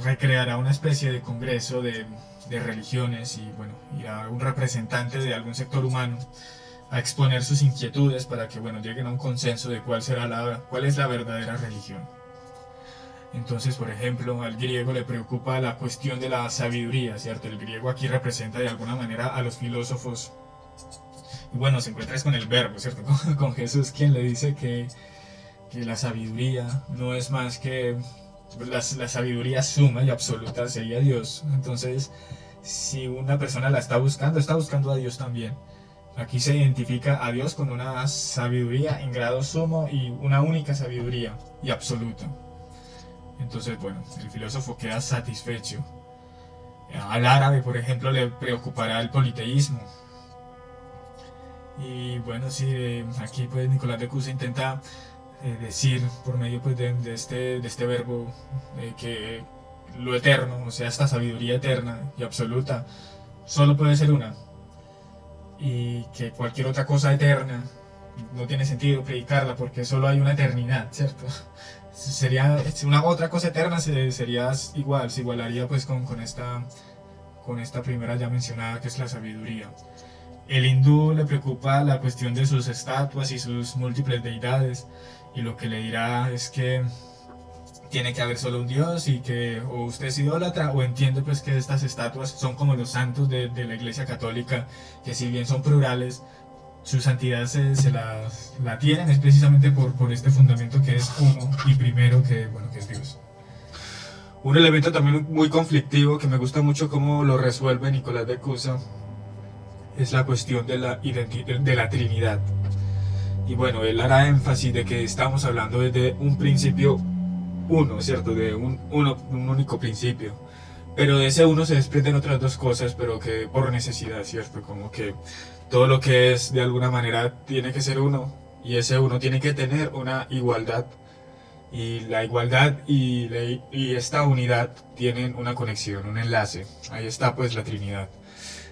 recreará una especie de congreso de religiones y bueno, irá un representante de algún sector humano a exponer sus inquietudes para que bueno, lleguen a un consenso de cuál es la verdadera religión. Entonces, por ejemplo, al griego le preocupa la cuestión de la sabiduría, ¿cierto? El griego aquí representa de alguna manera a los filósofos. Y bueno, se encuentra con el verbo, ¿cierto? Con Jesús, quien le dice que la sabiduría no es más que la sabiduría suma y absoluta sería Dios. Entonces, si una persona la está buscando a Dios también. Aquí se identifica a Dios con una sabiduría en grado sumo y una única sabiduría y absoluta. Entonces, bueno, el filósofo queda satisfecho. Al árabe, por ejemplo, le preocupará el politeísmo. Y bueno, sí, aquí pues Nicolás de Cusa intenta decir por medio pues, de este verbo que lo eterno, o sea, esta sabiduría eterna y absoluta, solo puede ser una. Y que cualquier otra cosa eterna no tiene sentido predicarla porque solo hay una eternidad, ¿cierto? Sería una otra cosa eterna, sería igual, se igualaría pues con esta primera ya mencionada que es la sabiduría. El hindú le preocupa la cuestión de sus estatuas y sus múltiples deidades y lo que le dirá es que tiene que haber solo un dios y que o usted es idólatra o entiende pues que estas estatuas son como los santos de la iglesia católica, que si bien son plurales, su santidad la tienen es precisamente por este fundamento que es uno y primero que es Dios. Un elemento también muy conflictivo que me gusta mucho cómo lo resuelve Nicolás de Cusa es la cuestión de la Trinidad. Y bueno, él hará énfasis de que estamos hablando desde un principio uno, ¿cierto? De un único principio. Pero de ese uno se desprenden otras dos cosas, pero que por necesidad, ¿cierto? Como que todo lo que es de alguna manera tiene que ser uno y ese uno tiene que tener una igualdad. Y la igualdad y esta unidad tienen una conexión, un enlace. Ahí está pues la Trinidad,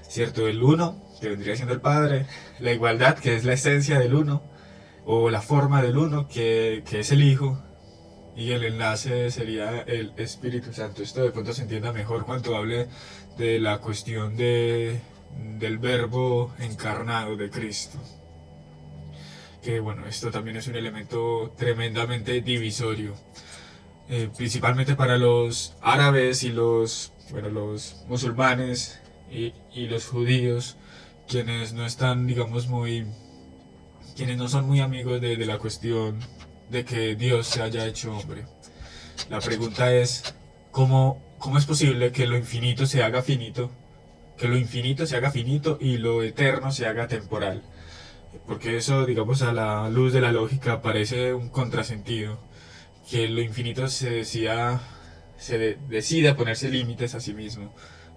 ¿cierto? El uno, que vendría siendo el Padre, la igualdad, que es la esencia del uno, o la forma del uno, que es el Hijo, y el enlace sería el Espíritu Santo. Esto de pronto se entienda mejor cuando hable de la cuestión del verbo encarnado de Cristo. Que bueno, esto también es un elemento tremendamente divisorio. Principalmente para los árabes y los musulmanes y los judíos, quienes no están, digamos, quienes no son muy amigos de la cuestión de que Dios se haya hecho hombre. La pregunta es, ¿cómo es posible que lo infinito se haga finito? Que lo infinito se haga finito y lo eterno se haga temporal. Porque eso, digamos, a la luz de la lógica parece un contrasentido. Que lo infinito se decida ponerse límites a sí mismo.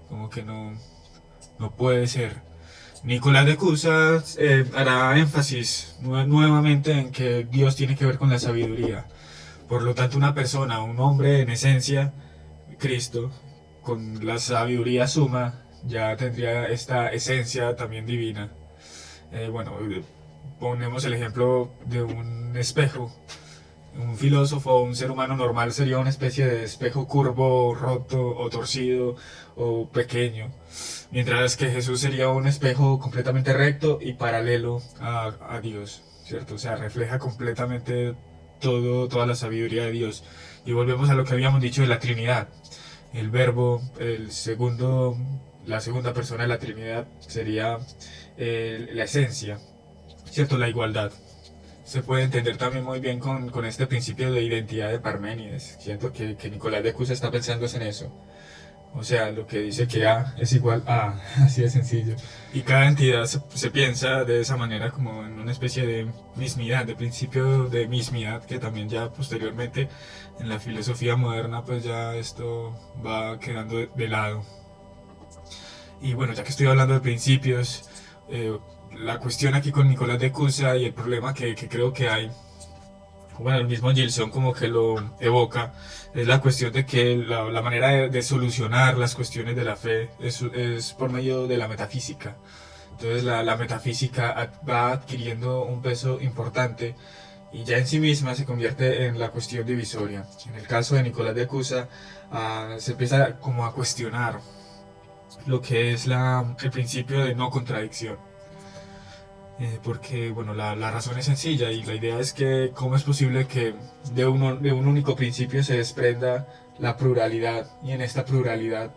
Como que no puede ser. Nicolás de Cusa hará énfasis nuevamente en que Dios tiene que ver con la sabiduría. Por lo tanto, una persona, un hombre en esencia, Cristo, con la sabiduría suma, ya tendría esta esencia también divina. Ponemos el ejemplo de un espejo. Un filósofo, un ser humano normal sería una especie de espejo curvo, roto o torcido o pequeño, mientras que Jesús sería un espejo completamente recto y paralelo a Dios, ¿cierto? O sea, refleja completamente toda la sabiduría de Dios. Y volvemos a lo que habíamos dicho de la Trinidad. El verbo, la segunda persona de la Trinidad sería la esencia, ¿cierto? La igualdad. Se puede entender también muy bien con este principio de identidad de Parménides. Siento que Nicolás de Cusa está pensando en eso. O sea, lo que dice que A es igual a A, así de sencillo. Y cada entidad se piensa de esa manera como en una especie de mismidad, de principio de mismidad, que también ya posteriormente en la filosofía moderna pues ya esto va quedando de lado. Y bueno, ya que estoy hablando de principios, la cuestión aquí con Nicolás de Cusa y el problema que creo que hay, bueno, el mismo Gilson como que lo evoca, es la cuestión de que la manera de solucionar las cuestiones de la fe es por medio de la metafísica. Entonces la metafísica va adquiriendo un peso importante y ya en sí misma se convierte en la cuestión divisoria. En el caso de Nicolás de Cusa se empieza como a cuestionar lo que es el principio de no contradicción. Porque bueno, la razón es sencilla y la idea es que cómo es posible que de un único principio se desprenda la pluralidad y en esta pluralidad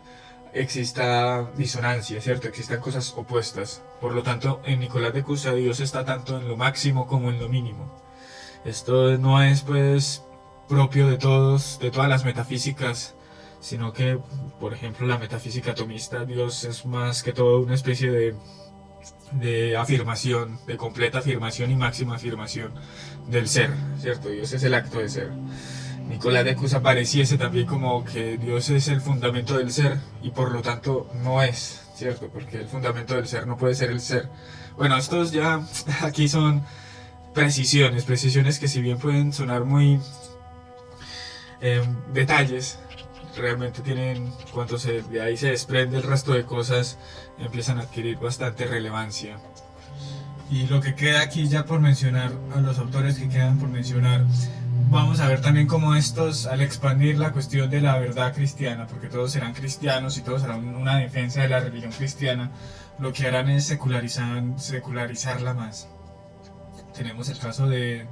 exista disonancia, ¿cierto? Existan cosas opuestas. Por lo tanto, en Nicolás de Cusa Dios está tanto en lo máximo como en lo mínimo. Esto no es pues propio de todas las metafísicas, sino que, por ejemplo, la metafísica atomista, Dios es más que todo una especie de afirmación, de completa afirmación y máxima afirmación del ser, ¿cierto? Dios es el acto de ser. Nicolás de Cusa pareciese también como que Dios es el fundamento del ser y por lo tanto no es, ¿cierto? Porque el fundamento del ser no puede ser el ser. Bueno, estos ya aquí son precisiones que si bien pueden sonar muy detalles, realmente tienen, cuando de ahí se desprende el resto de cosas, empiezan a adquirir bastante relevancia. Y lo que queda aquí ya por mencionar, a los autores que quedan por mencionar, vamos a ver también cómo estos, al expandir la cuestión de la verdad cristiana, porque todos serán cristianos y todos harán una defensa de la religión cristiana, lo que harán es secularizarla más. Tenemos el caso de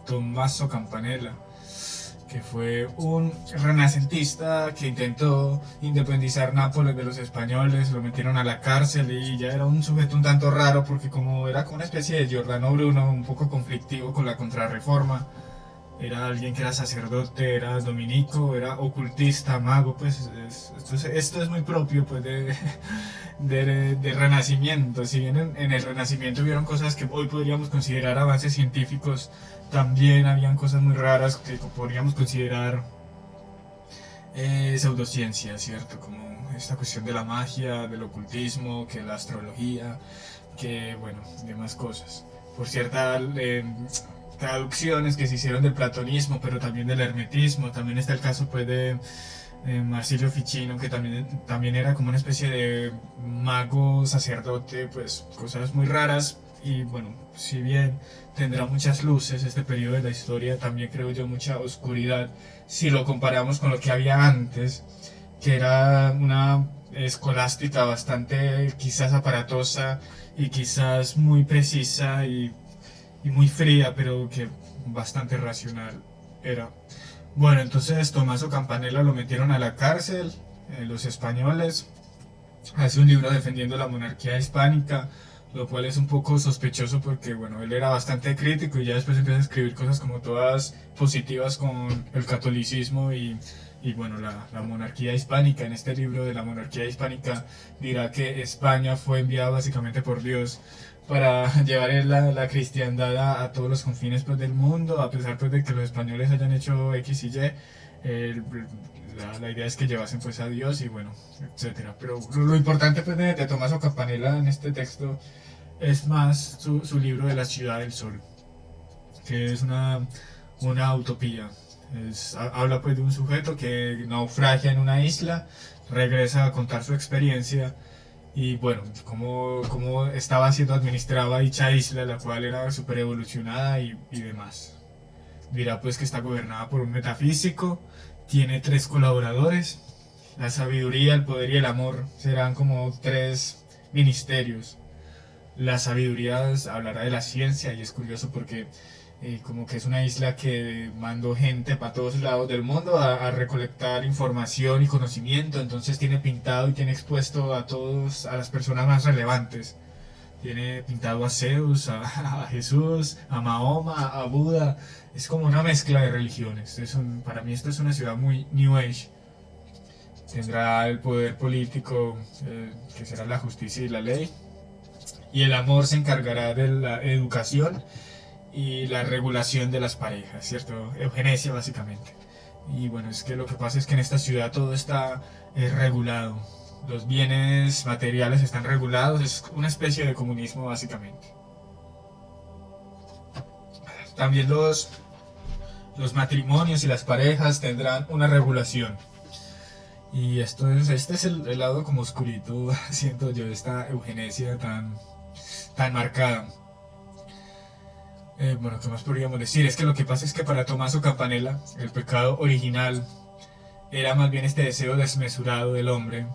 Tommaso Campanella, que fue un renacentista que intentó independizar Nápoles de los españoles, lo metieron a la cárcel y ya era un sujeto un tanto raro porque como era como una especie de Giordano Bruno, un poco conflictivo con la contrarreforma, era alguien que era sacerdote, era dominico, era ocultista, mago, pues esto es muy propio pues de Renacimiento. Si bien en el Renacimiento hubieron cosas que hoy podríamos considerar avances científicos, también habían cosas muy raras que podríamos considerar pseudociencia, ¿cierto? Como esta cuestión de la magia, del ocultismo, que la astrología, que bueno, demás cosas. Por ciertas traducciones que se hicieron del platonismo, pero también del hermetismo. También está el caso pues de Marsilio Ficino, que también era como una especie de mago, sacerdote, pues cosas muy raras. Y bueno, si bien tendrá muchas luces este periodo de la historia, también creo yo mucha oscuridad si lo comparamos con lo que había antes, que era una escolástica bastante quizás aparatosa y quizás muy precisa y muy fría, pero que bastante racional era. Bueno, entonces Tommaso Campanella lo metieron a la cárcel, los españoles, hace un libro defendiendo la monarquía hispánica, lo cual es un poco sospechoso porque, bueno, él era bastante crítico y ya después empieza a escribir cosas como todas positivas con el catolicismo y bueno, la monarquía hispánica. En este libro de la monarquía hispánica dirá que España fue enviada básicamente por Dios para llevar la cristiandad a todos los confines pues, del mundo, a pesar pues, de que los españoles hayan hecho X y Y. La idea es que llevasen pues a Dios y bueno, etcétera. Pero lo importante pues de Tommaso Campanella en este texto es más su libro de la Ciudad del Sol, que es una utopía. Habla pues de un sujeto que naufragia en una isla, regresa a contar su experiencia y bueno, cómo estaba siendo administrada dicha isla, la cual era súper evolucionada y demás. Dirá pues que está gobernada por un metafísico, tiene 3 colaboradores. La sabiduría, el poder y el amor serán como 3 ministerios. La sabiduría hablará de la ciencia y es curioso porque como que es una isla que mandó gente para todos lados del mundo a recolectar información y conocimiento, entonces tiene pintado y tiene expuesto a todos, a las personas más relevantes. Tiene pintado a Zeus, a Jesús, a Mahoma, a Buda. Es como una mezcla de religiones. Para mí esto es una ciudad muy New Age. Tendrá el poder político, que será la justicia y la ley. Y el amor se encargará de la educación y la regulación de las parejas, ¿cierto? Eugenesia básicamente. Y bueno, es que lo que pasa es que en esta ciudad todo está regulado. Los bienes materiales están regulados, es una especie de comunismo básicamente. También los matrimonios y las parejas tendrán una regulación. Y este es el lado como oscurito, siento yo, esta eugenesia tan marcada. Bueno, ¿qué más podríamos decir? Es que lo que pasa es que para Tommaso Campanella, el pecado original era más bien este deseo desmesurado del hombre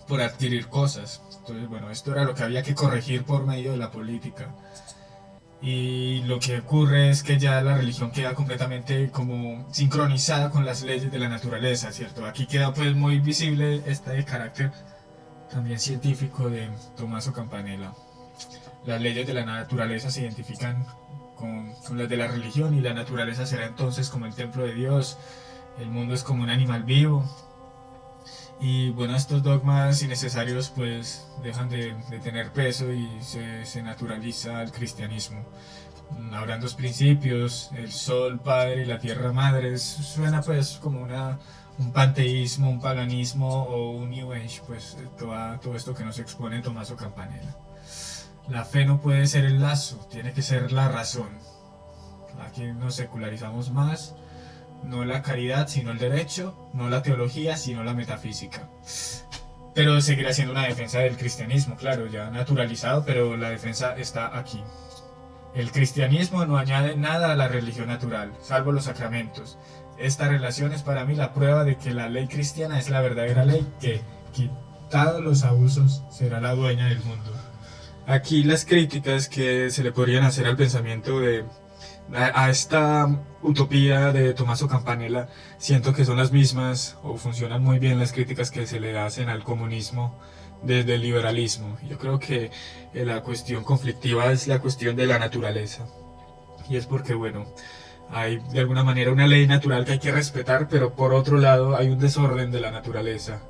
por adquirir cosas. Entonces, bueno, esto era lo que había que corregir por medio de la política. Y lo que ocurre es que ya la religión queda completamente como sincronizada con las leyes de la naturaleza, ¿cierto? Aquí queda pues muy visible este carácter también científico de Tommaso Campanella. Las leyes de la naturaleza se identifican con las de la religión y la naturaleza será entonces como el templo de Dios, el mundo es como un animal vivo. Y bueno, estos dogmas innecesarios pues dejan de tener peso y se naturaliza el cristianismo. Habrán 2 principios, el sol padre y la tierra madre. Suena pues como un panteísmo, un paganismo o un New Age, pues todo esto que nos expone Tommaso Campanella. La fe no puede ser el lazo, tiene que ser la razón. Aquí nos secularizamos más. No la caridad, sino el derecho, no la teología, sino la metafísica. Pero seguirá siendo una defensa del cristianismo, claro, ya naturalizado, pero la defensa está aquí. El cristianismo no añade nada a la religión natural, salvo los sacramentos. Esta relación es para mí la prueba de que la ley cristiana es la verdadera ley que, quitados los abusos, será la dueña del mundo. Aquí las críticas que se le podrían hacer al pensamiento a esta utopía de Tommaso Campanella, siento que son las mismas o funcionan muy bien las críticas que se le hacen al comunismo desde el liberalismo. Yo creo que la cuestión conflictiva es la cuestión de la naturaleza, y es porque bueno, hay de alguna manera una ley natural que hay que respetar, pero por otro lado hay un desorden de la naturaleza.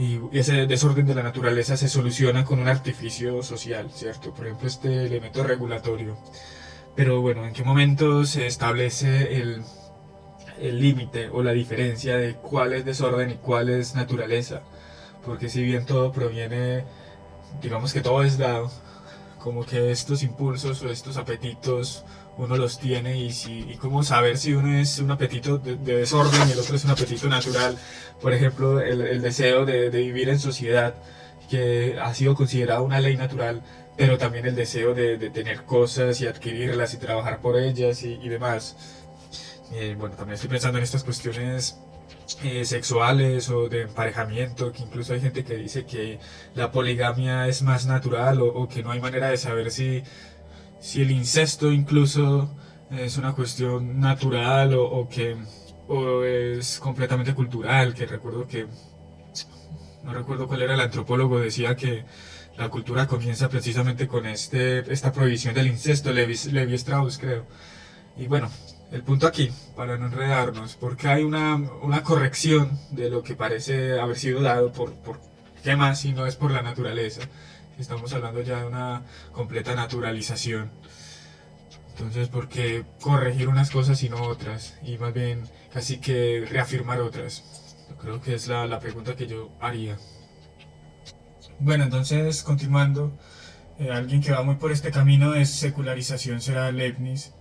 Y ese desorden de la naturaleza se soluciona con un artificio social, ¿cierto? Por ejemplo, este elemento regulatorio. Pero bueno, ¿en qué momento se establece el límite o la diferencia de cuál es desorden y cuál es naturaleza? Porque si bien todo proviene, digamos que todo es dado, como que estos impulsos o estos apetitos uno los tiene y cómo saber si uno es un apetito de desorden y el otro es un apetito natural. Por ejemplo, el deseo de vivir en sociedad, que ha sido considerado una ley natural, pero también el deseo de tener cosas y adquirirlas y trabajar por ellas y demás. Bueno, también estoy pensando en estas cuestiones sexuales o de emparejamiento, que incluso hay gente que dice que la poligamia es más natural o que no hay manera de saber si el incesto incluso es una cuestión natural o es completamente cultural, que no recuerdo cuál era el antropólogo, decía que la cultura comienza precisamente con esta prohibición del incesto, Levi Strauss creo. Y bueno, el punto aquí, para no enredarnos, porque hay una corrección de lo que parece haber sido dado por ¿qué más si no es por la naturaleza? Estamos hablando ya de una completa naturalización. Entonces, ¿por qué corregir unas cosas y no otras? Y más bien casi que reafirmar otras. Yo creo que es la pregunta que yo haría. Bueno, entonces, continuando, alguien que va muy por este camino de secularización será Leibniz.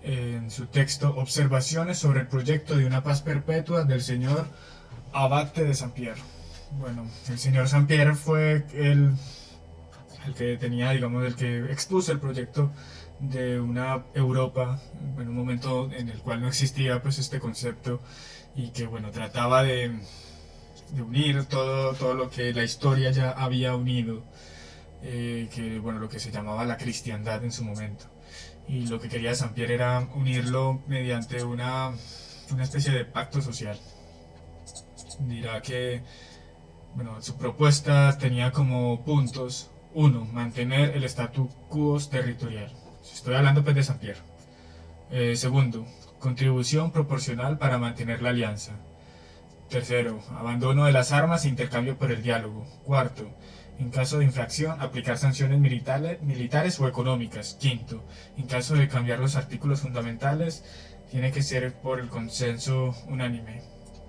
En su texto Observaciones sobre el proyecto de una paz perpetua del señor Abate de Saint-Pierre. Bueno, el señor Saint-Pierre fue el que tenía, digamos, el que expuso el proyecto de una Europa en un momento en el cual no existía pues este concepto y que bueno trataba de unir todo lo que la historia ya había unido, que bueno lo que se llamaba la cristiandad en su momento, y lo que quería Sampier era unirlo mediante una especie de pacto social. Dirá que bueno, su propuesta tenía como puntos: uno, mantener el statu quo territorial. Estoy hablando pues de Sampier. Segundo, contribución proporcional para mantener la alianza. Tercero, abandono de las armas e intercambio por el diálogo. Cuarto, en caso de infracción, aplicar sanciones militares o económicas. Quinto, en caso de cambiar los artículos fundamentales, tiene que ser por el consenso unánime.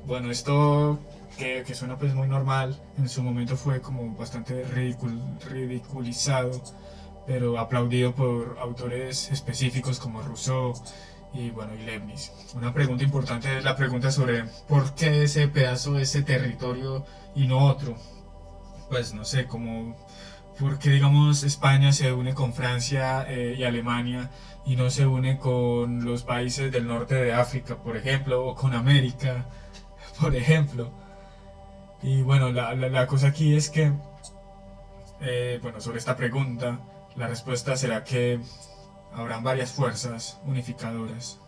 Bueno, esto que suena pues muy normal, en su momento fue como bastante ridiculizado, pero aplaudido por autores específicos como Rousseau y bueno, y Leibniz. Una pregunta importante es la pregunta sobre por qué ese pedazo, ese territorio y no otro. Pues no sé, como por qué digamos España se une con Francia y Alemania y no se une con los países del norte de África, por ejemplo, o con América, por ejemplo. Y bueno, la cosa aquí es que, bueno, sobre esta pregunta, la respuesta será que habrán varias fuerzas unificadoras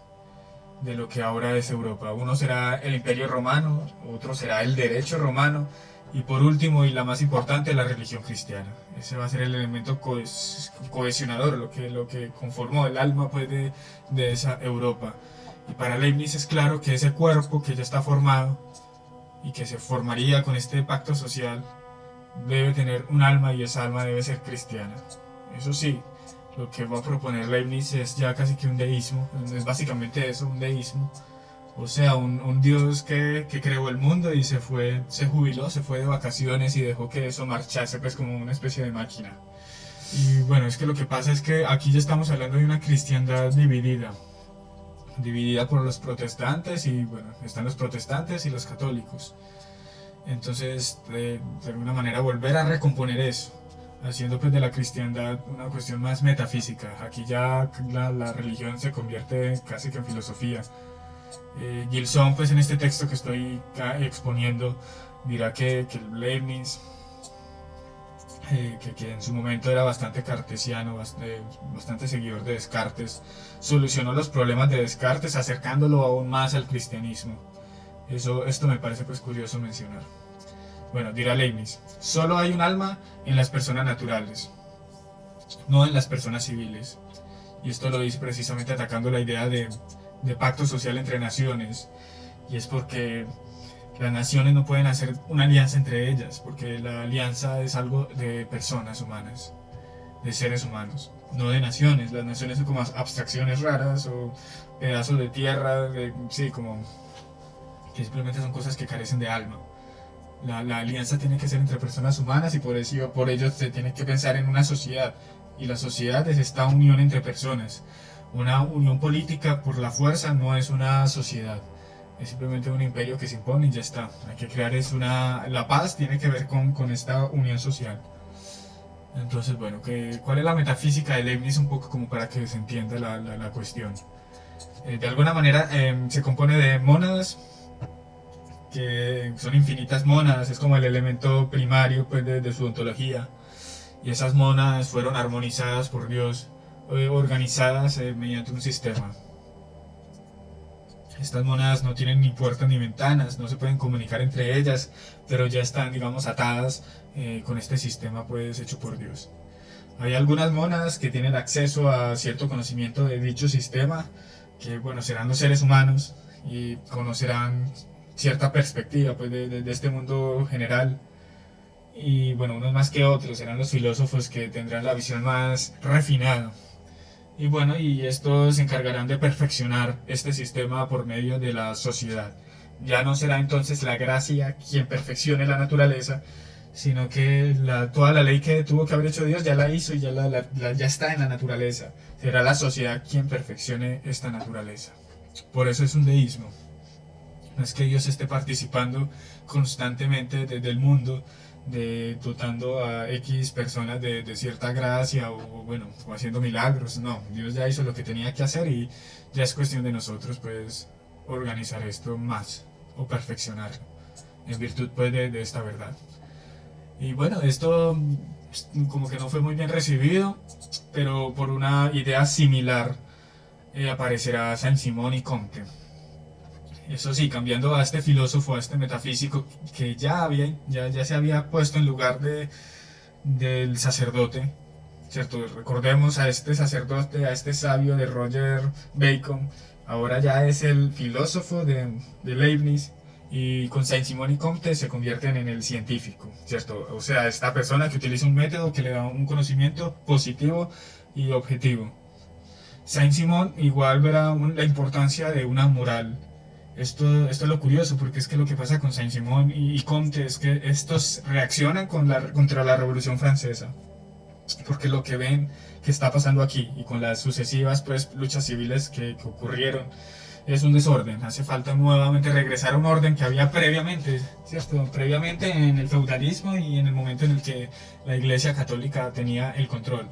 de lo que ahora es Europa. Uno será el Imperio Romano, otro será el derecho romano y por último y la más importante, la religión cristiana. Ese va a ser el elemento cohesionador, lo que conformó el alma pues, de esa Europa. Y para Leibniz es claro que ese cuerpo que ya está formado y que se formaría con este pacto social debe tener un alma y esa alma debe ser cristiana. Eso sí, lo que va a proponer Leibniz es ya casi que un deísmo, es básicamente eso, un deísmo. O sea, un dios que creó el mundo y se jubiló, se fue de vacaciones y dejó que eso marchase pues como una especie de máquina. Y bueno, es que lo que pasa es que aquí ya estamos hablando de una cristiandad dividida por los protestantes y bueno, están los protestantes y los católicos. Entonces, de alguna manera volver a recomponer eso, haciendo pues de la cristiandad una cuestión más metafísica. Aquí ya la religión se convierte casi que en filosofía. Gilson pues en este texto que estoy exponiendo dirá que Leibniz, que en su momento era bastante cartesiano, bastante seguidor de Descartes, solucionó los problemas de Descartes acercándolo aún más al cristianismo. Esto me parece pues curioso mencionar. Bueno, dirá Leibniz, solo hay un alma en las personas naturales, no en las personas civiles. Y esto lo dice precisamente atacando la idea de pacto social entre naciones. Y es porque las naciones no pueden hacer una alianza entre ellas, porque la alianza es algo de personas humanas, de seres humanos, no de naciones. Las naciones son como abstracciones raras o pedazos de tierra, sí, como que simplemente son cosas que carecen de alma. La alianza tiene que ser entre personas humanas y por ello se tiene que pensar en una sociedad. Y la sociedad es esta unión entre personas. Una unión política por la fuerza no es una sociedad. Es simplemente un imperio que se impone y ya está. Hay que crear la paz tiene que ver con esta unión social. Entonces, bueno, ¿cuál es la metafísica de Leibniz? Un poco como para que se entienda la cuestión. De alguna manera se compone de mónadas, que son infinitas mónadas, es como el elemento primario pues, de su ontología. Y esas mónadas fueron armonizadas por Dios, organizadas mediante un sistema. Estas mónadas no tienen ni puertas ni ventanas, no se pueden comunicar entre ellas, pero ya están, digamos, atadas con este sistema pues, hecho por Dios. Hay algunas mónadas que tienen acceso a cierto conocimiento de dicho sistema, que bueno, serán los seres humanos y conocerán cierta perspectiva pues, de este mundo general. Y bueno, unos más que otros serán los filósofos que tendrán la visión más refinada. Y bueno, y estos se encargarán de perfeccionar este sistema por medio de la sociedad. Ya no será entonces la gracia quien perfeccione la naturaleza, sino que toda la ley que tuvo que haber hecho Dios ya la hizo y ya está en la naturaleza. Será la sociedad quien perfeccione esta naturaleza. Por eso es un deísmo. No es que Dios esté participando constantemente desde el mundo de dotando a X personas de cierta gracia bueno, o haciendo milagros. No, Dios ya hizo lo que tenía que hacer y ya es cuestión de nosotros pues organizar esto más o perfeccionarlo en virtud pues de esta verdad. Y bueno, esto como que no fue muy bien recibido, pero por una idea similar aparecerá Saint-Simon y Comte. Eso sí, cambiando a este filósofo, a este metafísico que ya se había puesto en lugar del sacerdote, ¿cierto? Recordemos a este sacerdote, a este sabio de Roger Bacon, ahora ya es el filósofo de Leibniz, y con Saint-Simon y Comte se convierten en el científico, ¿cierto? O sea, esta persona que utiliza un método que le da un conocimiento positivo y objetivo. Saint-Simon igual verá la importancia de una moral. Esto es lo curioso, porque es que lo que pasa con Saint-Simon y Comte es que estos reaccionan contra la Revolución Francesa, porque lo que ven que está pasando aquí y con las sucesivas pues, luchas civiles que ocurrieron es un desorden. Hace falta nuevamente regresar a un orden que había previamente, ¿cierto? Previamente en el feudalismo y en el momento en el que la Iglesia Católica tenía el control.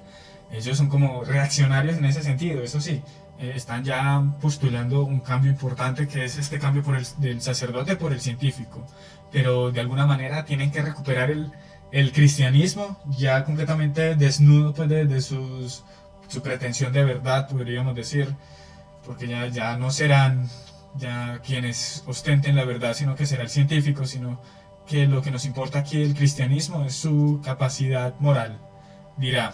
Ellos son como reaccionarios en ese sentido, eso sí. Están ya postulando un cambio importante que es este cambio del sacerdote por el científico, pero de alguna manera tienen que recuperar el cristianismo ya completamente desnudo pues, de su pretensión de verdad, podríamos decir, porque ya no serán ya quienes ostenten la verdad, sino que será el científico, sino que lo que nos importa aquí el cristianismo es su capacidad moral. Dirá,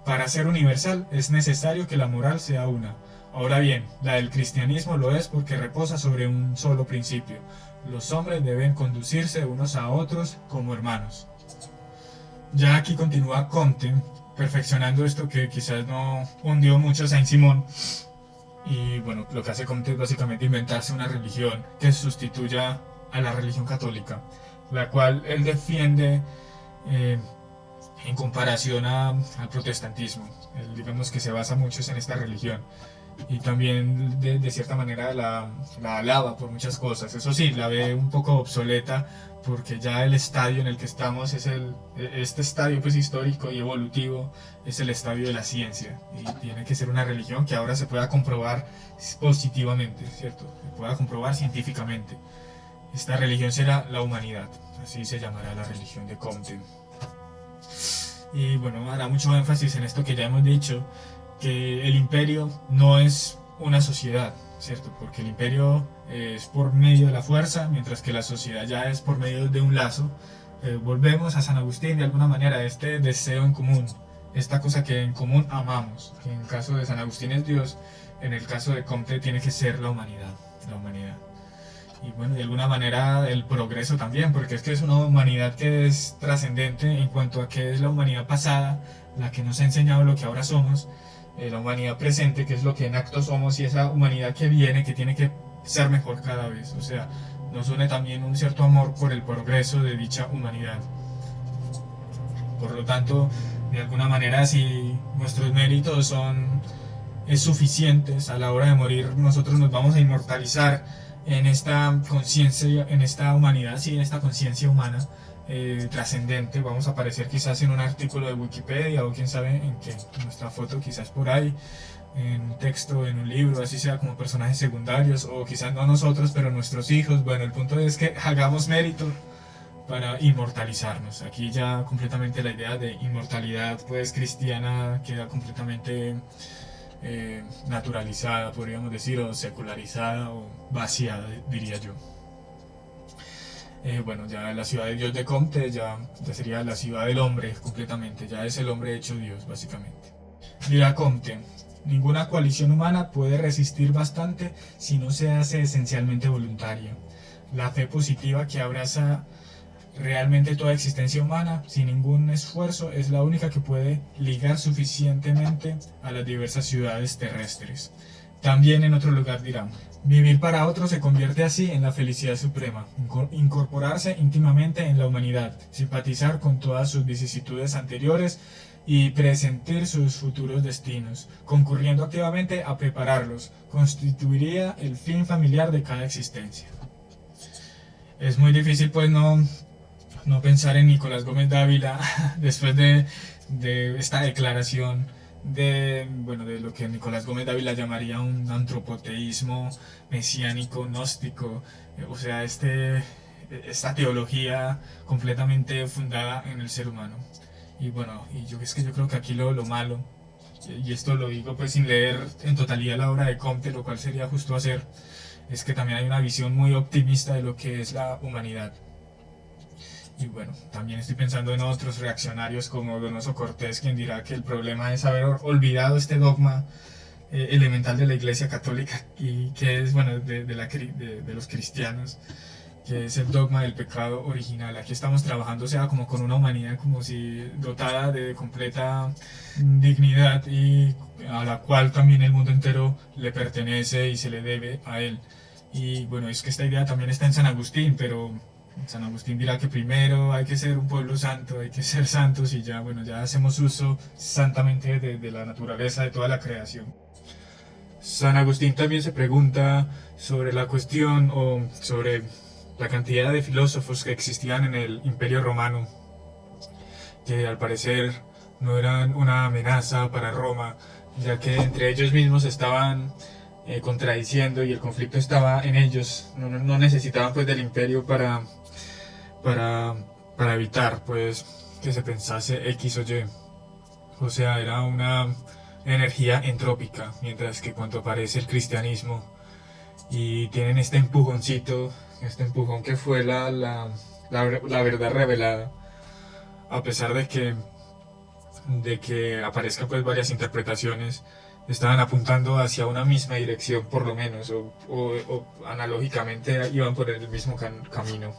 para ser universal es necesario que la moral sea una. Ahora bien, la del cristianismo lo es porque reposa sobre un solo principio. Los hombres deben conducirse unos a otros como hermanos. Ya aquí continúa Comte, perfeccionando esto que quizás no hundió mucho a Saint-Simon. Y bueno, lo que hace Comte es básicamente inventarse una religión que sustituya a la religión católica, la cual él defiende en comparación al protestantismo. Él, digamos que se basa mucho en esta religión. Y también de cierta manera la alaba por muchas cosas. Eso sí, la ve un poco obsoleta porque ya el estadio en el que estamos es este estadio pues histórico y evolutivo es el estadio de la ciencia y tiene que ser una religión que ahora se pueda comprobar positivamente, ¿cierto? Se pueda comprobar científicamente. Esta religión será la humanidad, así se llamará la religión de Comte. Y bueno, hará mucho énfasis en esto que ya hemos dicho, que el imperio no es una sociedad, ¿cierto? Porque el imperio es por medio de la fuerza, mientras que la sociedad ya es por medio de un lazo. Volvemos a San Agustín de alguna manera, este deseo en común, esta cosa que en común amamos, que en el caso de San Agustín es Dios, en el caso de Comte tiene que ser la humanidad. Y bueno, de alguna manera el progreso también, porque es que es una humanidad que es trascendente en cuanto a que es la humanidad pasada, la que nos ha enseñado lo que ahora somos, la humanidad presente, que es lo que en acto somos, y esa humanidad que viene, que tiene que ser mejor cada vez. O sea, nos une también un cierto amor por el progreso de dicha humanidad. Por lo tanto, de alguna manera, si nuestros méritos son suficientes a la hora de morir, nosotros nos vamos a inmortalizar en esta conciencia, en esta humanidad, sí, en esta conciencia humana trascendente. Vamos a aparecer quizás en un artículo de Wikipedia o quién sabe en qué, nuestra foto quizás por ahí, en un texto, en un libro, así sea como personajes secundarios, o quizás no nosotros, pero nuestros hijos. Bueno, el punto es que hagamos mérito para inmortalizarnos. Aquí ya completamente la idea de inmortalidad pues cristiana queda completamente naturalizada, podríamos decir, o secularizada o vaciada, diría yo. Bueno, ya la ciudad de Dios de Comte ya sería la ciudad del hombre completamente, ya es el hombre hecho Dios básicamente. Dirá Comte, ninguna coalición humana puede resistir bastante si no se hace esencialmente voluntaria. La fe positiva que abraza realmente toda existencia humana, sin ningún esfuerzo, es la única que puede ligar suficientemente a las diversas ciudades terrestres. También en otro lugar dirá, vivir para otro se convierte así en la felicidad suprema, incorporarse íntimamente en la humanidad, simpatizar con todas sus vicisitudes anteriores y presentir sus futuros destinos, concurriendo activamente a prepararlos, constituiría el fin familiar de cada existencia. Es muy difícil pues no no pensar en Nicolás Gómez Dávila después de esta declaración de lo que Nicolás Gómez Dávila llamaría un antropoteísmo mesiánico gnóstico, o sea, esta teología completamente fundada en el ser humano. Y bueno, es que yo creo que aquí lo malo, y esto lo digo pues sin leer en totalidad la obra de Comte, lo cual sería justo hacer, es que también hay una visión muy optimista de lo que es la humanidad. Y bueno, también estoy pensando en otros reaccionarios como Donoso Cortés, quien dirá que el problema es haber olvidado este dogma elemental de la Iglesia Católica y que es, bueno, de los cristianos, que es el dogma del pecado original. Aquí estamos trabajando, o sea, como con una humanidad como si dotada de completa dignidad y a la cual también el mundo entero le pertenece y se le debe a él. Y bueno, es que esta idea también está en San Agustín, pero San Agustín dirá que primero hay que ser un pueblo santo, hay que ser santos y ya, bueno, ya hacemos uso santamente de la naturaleza, de toda la creación. San Agustín también se pregunta sobre la cuestión o sobre la cantidad de filósofos que existían en el Imperio Romano, que al parecer no eran una amenaza para Roma, ya que entre ellos mismos estaban contradiciendo y el conflicto estaba en ellos, no necesitaban pues del imperio para evitar pues que se pensase X o Y. O sea, era una energía entrópica, mientras que cuando aparece el cristianismo y tienen este empujoncito, este empujón que fue la verdad revelada, a pesar de que aparezcan pues varias interpretaciones, estaban apuntando hacia una misma dirección por lo menos, o analógicamente iban por el mismo camino.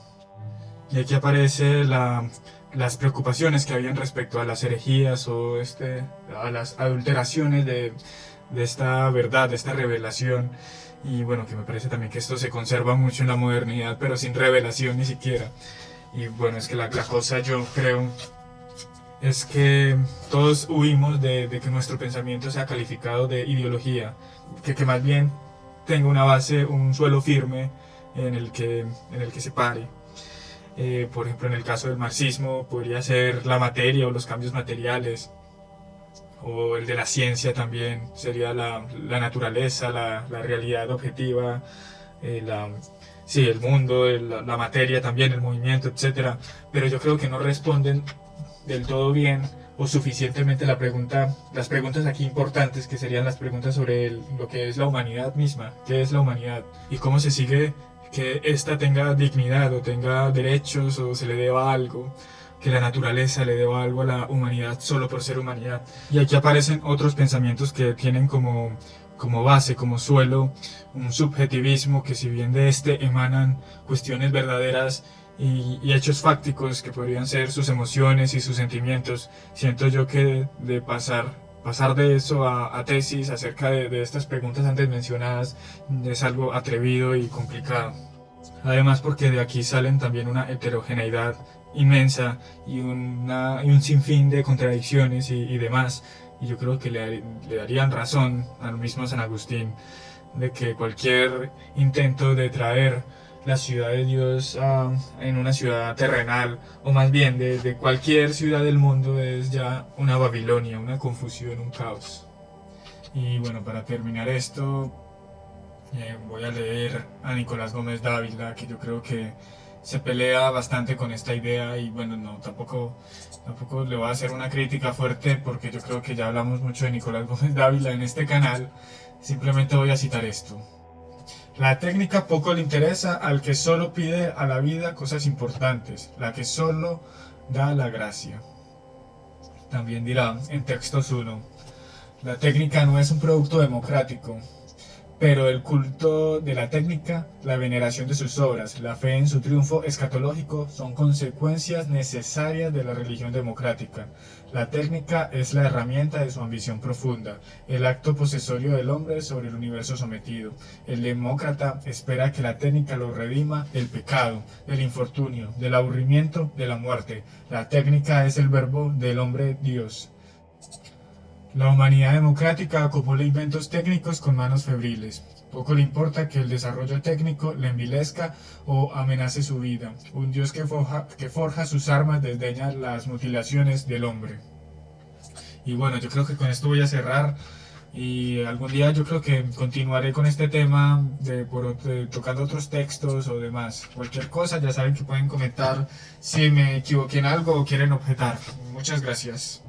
Y aquí aparece las preocupaciones que habían respecto a las herejías o a las adulteraciones de esta verdad, de esta revelación. Y bueno, que me parece también que esto se conserva mucho en la modernidad, pero sin revelación ni siquiera. Y bueno, es que la cosa, yo creo, es que todos huimos de que nuestro pensamiento sea calificado de ideología, que más bien tenga una base, un suelo firme en el que se pare. Por ejemplo, en el caso del marxismo podría ser la materia o los cambios materiales, o el de la ciencia también sería la naturaleza, la realidad objetiva, el mundo, la materia también, el movimiento, etc. Pero yo creo que no responden del todo bien o suficientemente las preguntas aquí importantes, que serían las preguntas sobre lo que es la humanidad misma, qué es la humanidad y cómo se sigue que ésta tenga dignidad o tenga derechos o se le deba algo, que la naturaleza le deba algo a la humanidad solo por ser humanidad. Y aquí aparecen otros pensamientos que tienen como base, como suelo, un subjetivismo que si bien de este emanan cuestiones verdaderas y hechos fácticos que podrían ser sus emociones y sus sentimientos, siento yo que de pasar de eso a tesis acerca de estas preguntas antes mencionadas es algo atrevido y complicado. Además porque de aquí salen también una heterogeneidad inmensa y un sinfín de contradicciones y demás. Y yo creo que le darían razón al mismo San Agustín de que cualquier intento de traer la ciudad de Dios en una ciudad terrenal, o más bien de cualquier ciudad del mundo, es ya una Babilonia, una confusión, un caos. Y bueno, para terminar esto, voy a leer a Nicolás Gómez Dávila, que yo creo que se pelea bastante con esta idea y bueno, no, tampoco le voy a hacer una crítica fuerte porque yo creo que ya hablamos mucho de Nicolás Gómez Dávila en este canal, simplemente voy a citar esto. La técnica poco le interesa al que solo pide a la vida cosas importantes, la que solo da la gracia. También dirá en Textos 1, la técnica no es un producto democrático, pero el culto de la técnica, la veneración de sus obras, la fe en su triunfo escatológico son consecuencias necesarias de la religión democrática. La técnica es la herramienta de su ambición profunda, el acto posesorio del hombre sobre el universo sometido. El demócrata espera que la técnica lo redima del pecado, del infortunio, del aburrimiento, de la muerte. La técnica es el verbo del hombre Dios. La humanidad democrática acumula inventos técnicos con manos febriles. Poco le importa que el desarrollo técnico le envilezca o amenace su vida. Un Dios que forja sus armas desdeña las mutilaciones del hombre. Y bueno, yo creo que con esto voy a cerrar. Y algún día yo creo que continuaré con este tema tocando otros textos o demás. Cualquier cosa, ya saben que pueden comentar si me equivoqué en algo o quieren objetar. Muchas gracias.